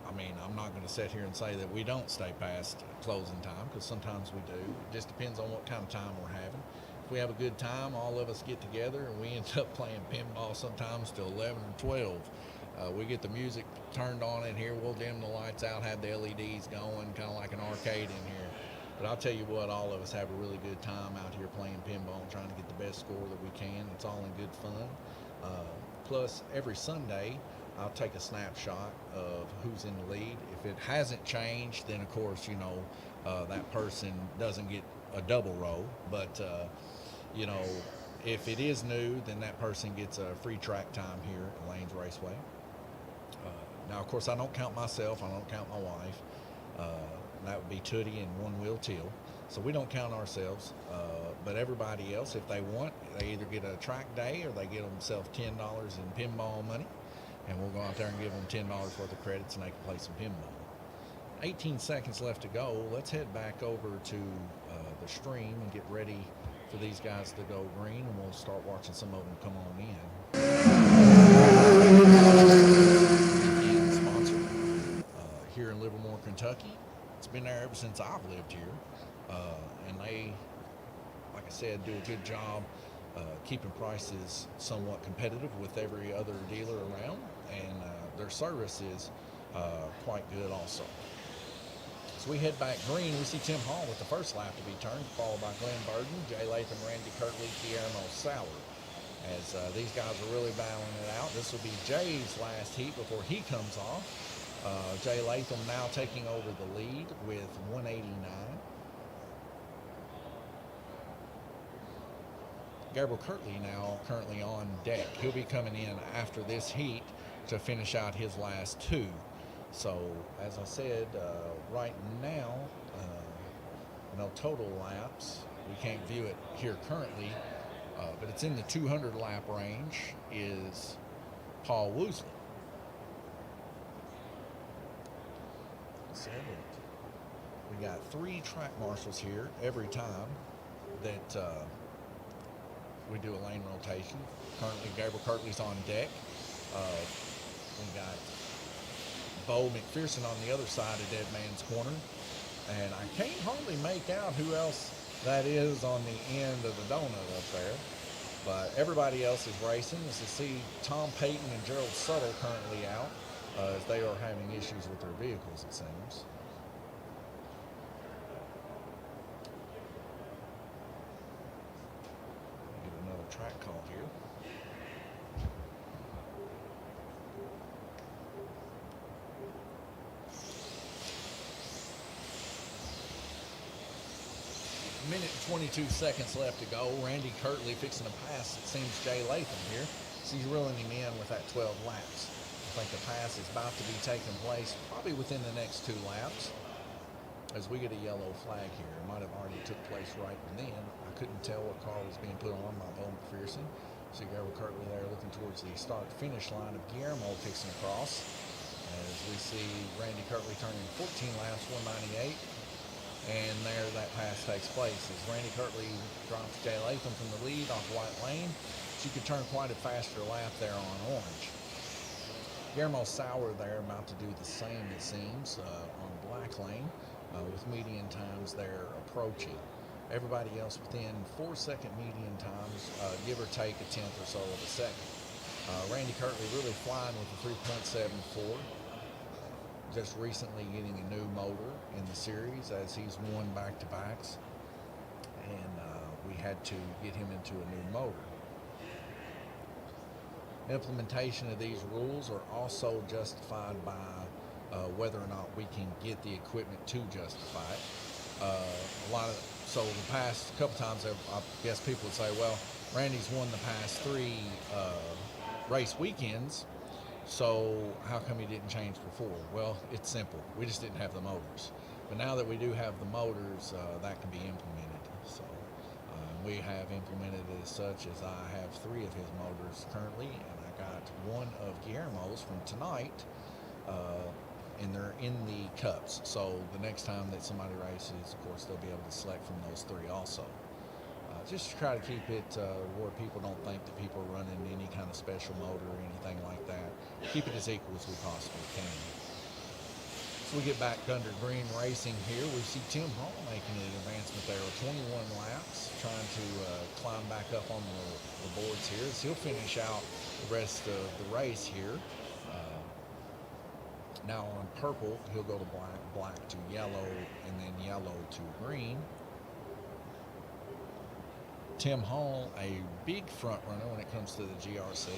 I mean, I'm not going to sit here and say that we don't stay past closing time, because sometimes we do. It just depends on what kind of time we're having. If we have a good time, all of us get together and we end up playing pinball sometimes till 11 or 12. We get the music turned on in here. We'll dim the lights out, have the LEDs going, kind of like an arcade in here. But I'll tell you what, all of us have a really good time out here playing pinball and trying to get the best score that we can. It's all in good fun. Plus, every Sunday, I'll take a snapshot of who's in the lead. If it hasn't changed, then of course, you know, that person doesn't get a double row. But, you know, if it is new, then that person gets a free track time here at Lanes Raceway. Now, of course, I don't count myself. I don't count my wife. That would be Tootie and One Wheel Teal. So we don't count ourselves, but everybody else, if they want, they either get a track day or they get themselves $10 in pinball money, and we'll go out there and give them $10 worth of credits and they can play some pinball. 18 seconds left to go. Let's head back over to the stream and get ready for these guys to go green, and we'll start watching some of them come on in. Sponsor here in Livermore, ever since I've lived here. And they, like I said, do a good job keeping prices somewhat competitive with every other dealer around, and their service is quite good also. So we head back green. We see Tim Hall with the first lap to be turned, followed by Glenn Burden, Jay Latham, Randy Kirtley, Guillermo Sauer. As these guys are really battling it out. This will be Jay's last heat before he comes off. Jay Latham now taking over the lead with 189. Gabriel Kirtley now currently on deck. He'll be coming in after this heat to finish out his last two. So, as I said, right now, no total laps. We can't view it here currently, but it's in the 200 lap range is Paul Woosley. So we got 3 track marshals here every time that we do a lane rotation. Currently, Gabriel Kirtley's on deck. We got Bo McPherson on the other side of Dead Man's Corner. And I can't hardly make out who else that is on the end of the donut up there. But everybody else is racing. As you see, Tom Payton and Gerald Suttle currently out as they are having issues with their vehicles, it seems. Track call here. Minute and 22 seconds left to go. Randy Kirtley fixing to pass, it seems, Jay Latham here. So he's reeling him in with that 12 laps. I think the pass is about to be taking place probably within the next 2 laps. As we get a yellow flag here, it might have already took place right then. I couldn't tell what car was being put on by Bo McPherson. See Gabriel Kirtley there looking towards the start-finish line of Guillermo fixing across. As we see Randy Kirtley turning 14 laps, 198. And there that pass takes place as Randy Kirtley drops Jay Latham from the lead off White Lane. She could turn quite a faster lap there on orange. Guillermo Sauer there about to do the same, it seems, on Black Lane. With median times there approaching. Everybody else within 4-second median times, give or take a tenth or so of a second. Randy Kirtley really flying with a 3.74. Just recently getting a new motor in the series as he's won back-to-backs. And we had to get him into a new motor. Implementation of these rules are also justified by whether or not we can get the equipment to justify it. So the past couple times, I guess people would say, well, Randy's won the past 3 race weekends, so how come he didn't change before? Well, it's simple. We just didn't have the motors. But now that we do have the motors, that can be implemented. So we have implemented it as such as I have 3 of his motors currently, and I got one of Guillermo's from tonight. And they're in the cups, so the next time that somebody races, of course, they'll be able to select from those 3 also. Just to try to keep it where people don't think that people are running any kind of special motor or anything like that. Keep it as equal as we possibly can. So we get back under green racing here. We see Tim Hall making an advancement there with 21 laps, trying to climb back up on the boards here. So he'll finish out the rest of the race here. Now on purple, he'll go to black, black to yellow, and then yellow to green. Tim Hall, a big front runner when it comes to the GRC.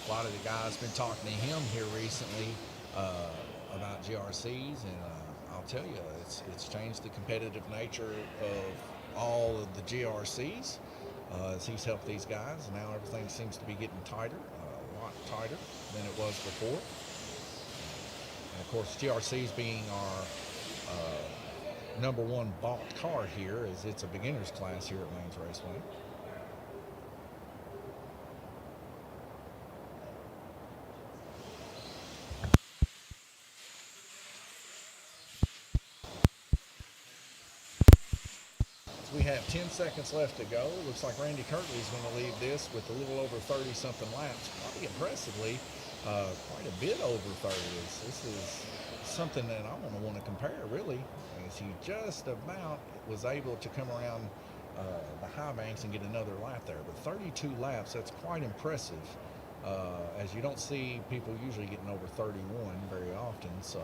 A lot of the guys been talking to him here recently about GRCs, and I'll tell you, it's changed the competitive nature of all of the GRCs as he's helped these guys. Now everything seems to be getting tighter, a lot tighter than it was before. And of course, GRCs being our number 1 bought car here, as it's a beginner's class here at Lanes Raceway. So we have 10 seconds left to go. Looks like Randy Kirtley is going to lead this with a little over 30-something laps, probably impressively. quite a bit over 30. This is something that I want to compare, really, as he just about was able to come around the high banks and get another lap there. But 32 laps, that's quite impressive, as you don't see people usually getting over 31 very often. So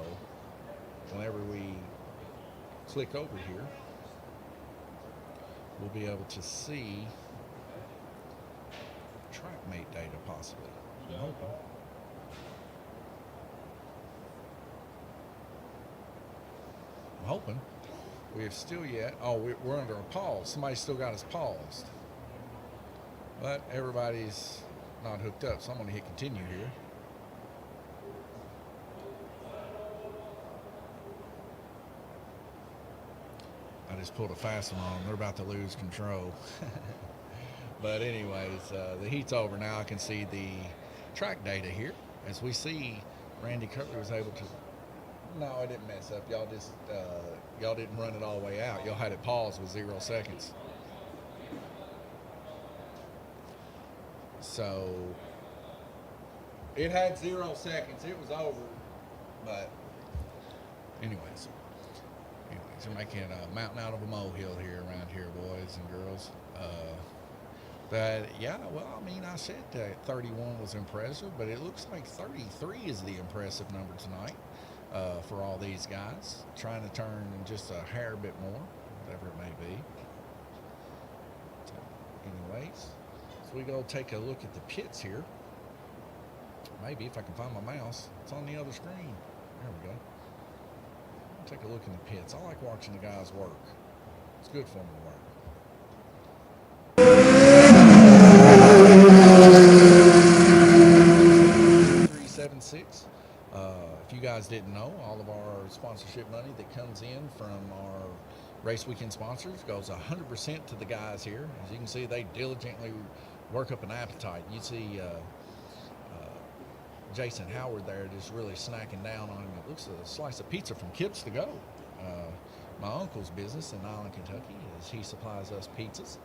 whenever we click over here, we'll be able to see track mate data possibly. I'm hoping. I'm hoping. We're still yet. Oh, we're under a pause. Somebody still got us paused. But everybody's not hooked up, so I'm going to hit continue here. I just pulled a fast one on them. They're about to lose control. But anyways, the heat's over now. I can see the track data here. As we see, Randy Kirtley was able to... No, I didn't mess up. Y'all just, y'all didn't run it all the way out. Y'all had it paused with 0 seconds. So, it had 0 seconds. It was over. But, anyways, we're making a mountain out of a molehill here around here, boys and girls. But yeah, well, I mean, I said that 31 was impressive, but it looks like 33 is the impressive number tonight for all these guys, trying to turn just a hair bit more, whatever it may be. So, anyways, so we go take a look at the pits here. Maybe if I can find my mouse, it's on the other screen. There we go. Take a look in the pits. I like watching the guys work. It's good for them to work. 376. If you guys didn't know, all of our sponsorship money that comes in from our race weekend sponsors goes 100% to the guys here. As you can see, they diligently work up an appetite. You see Jason Howard there just really snacking down on, it looks a slice of pizza from Kips to Go. My uncle's business in Island, Kentucky, is he supplies us pizzas,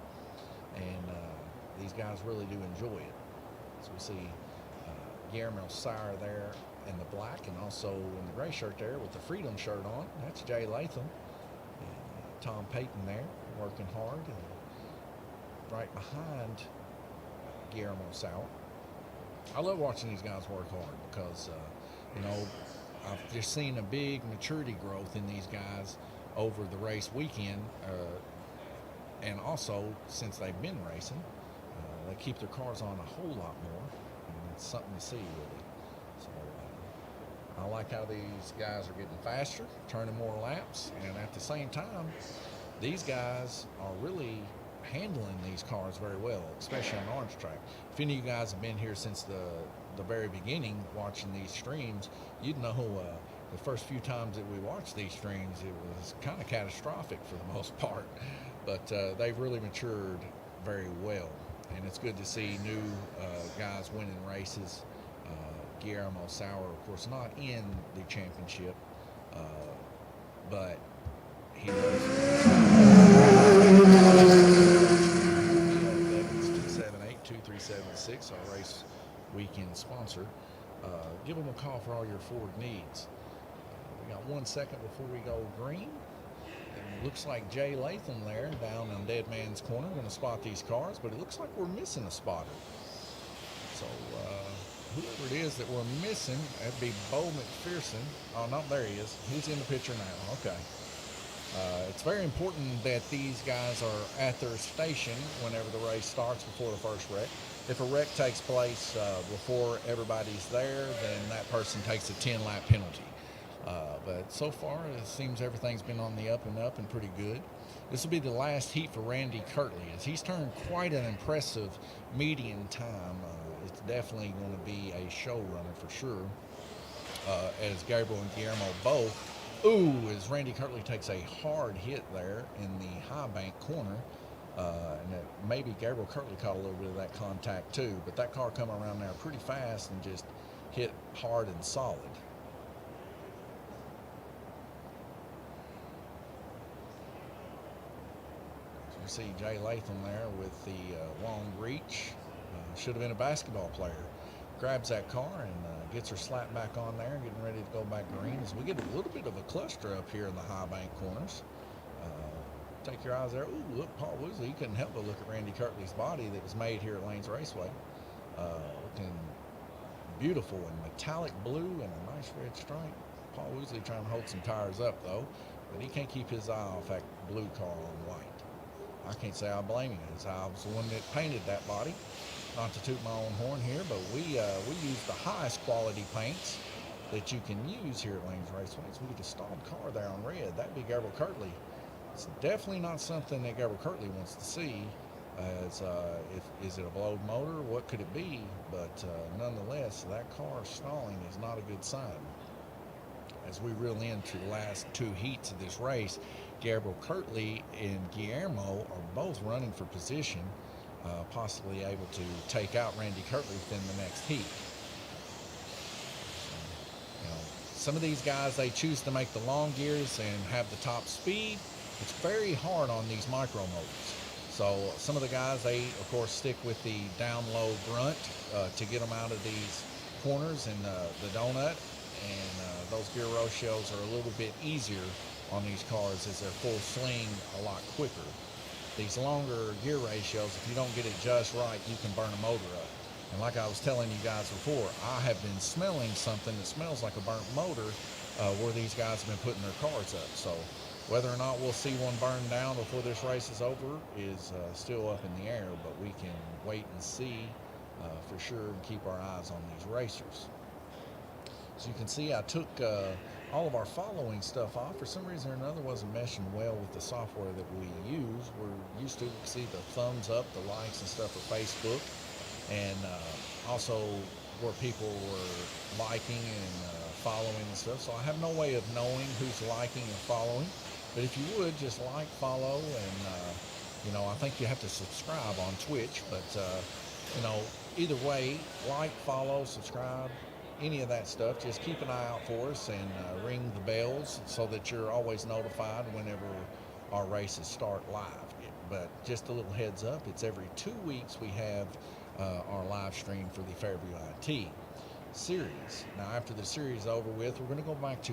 and these guys really do enjoy it. So we see Guillermo Sire there in the black, and also in the gray shirt there with the Freedom shirt on. That's Jay Latham. And Tom Payton there working hard, and right behind Guillermo Sire. I love watching these guys work hard because, you know, I've just seen a big maturity growth in these guys over the race weekend, and also since they've been racing, they keep their cars on a whole lot more, and it's something to see, really. So I like how these guys are getting faster, turning more laps, and at the same time, these guys are really handling these cars very well, especially on orange track. If any of you guys have been here since the very beginning watching these streams, you'd know the first few times that we watched these streams, it was kind of catastrophic for the most part, but they've really matured very well, and it's good to see new guys winning races. Guillermo Sauer, of course, not in the championship, but he knows. 278-2376, our race weekend sponsor. Give them a call for all your Ford needs. We got 1 second before we go green. It looks like Jay Latham there down on Dead Man's Corner going to spot these cars, but it looks like we're missing a spotter. So whoever it is that we're missing, that'd be Bo McPherson. Oh, no, there he is. He's in the picture now. Okay. It's very important that these guys are at their station whenever the race starts before the first wreck. If a wreck takes place before everybody's there, then that person takes a 10-lap penalty. But so far, it seems everything's been on the up and up and pretty good. This will be the last heat for Randy Kirtley, as he's turned quite an impressive median time. It's definitely going to be a show runner for sure, as Gabriel and Guillermo both. Ooh, as Randy Kirtley takes a hard hit there in the high bank corner. And maybe Gabriel Kirtley caught a little bit of that contact too, but that car come around there pretty fast and just hit hard and solid. So you see Jay Latham there with the long reach. Should have been a basketball player. Grabs that car and gets her slapped back on there, getting ready to go back green as we get a little bit of a cluster up here in the high bank corners. Take your eyes there. Ooh, look, Paul Woosley, you couldn't help but look at Randy Kirtley's body that was made here at Lanes Raceway. Looking beautiful in metallic blue and a nice red stripe. Paul Woosley trying to hold some tires up, though, but he can't keep his eye off that blue car on white. I can't say I blame him, as I was the one that painted that body. Not to toot my own horn here, but we use the highest quality paints that you can use here at Lanes Raceway. So we get a stalled car there on red. That'd be Gabriel Kirtley. It's definitely not something that Gabriel Kirtley wants to see. Is it a blowed motor? What could it be? But nonetheless, that car stalling is not a good sign. As we reel into the last two heats of this race, Gabriel Kirtley and Guillermo are both running for position, possibly able to take out Randy Kirtley within the next heat. Some of these guys, they choose to make the long gears and have the top speed. It's very hard on these micro motors. So some of the guys, they of course stick with the down low grunt to get them out of these corners and the donut, and those gear ratios are a little bit easier on these cars as they're full swing a lot quicker. These longer gear ratios, if you don't get it just right, you can burn a motor up. And like I was telling you guys before, I have been smelling something that smells like a burnt motor where these guys have been putting their cars up. So whether or not we'll see one burn down before this race is over is still up in the air, but we can wait and see for sure and keep our eyes on these racers. As you can see, I took all of our following stuff off. For some reason or another, wasn't meshing well with the software that we use. We're used to see the thumbs up, the likes and stuff for Facebook, and also where people were liking and following and stuff. So I have no way of knowing who's liking and following. But if you would, just like, follow, and, I think you have to subscribe on Twitch. But, either way, like, follow, subscribe, any of that stuff. Just keep an eye out for us and ring the bells so that you're always notified whenever our races start live. But just a little heads up, it's every 2 weeks we have our live stream for the Fairview IT series. Now, after the series is over with, we're going to go back to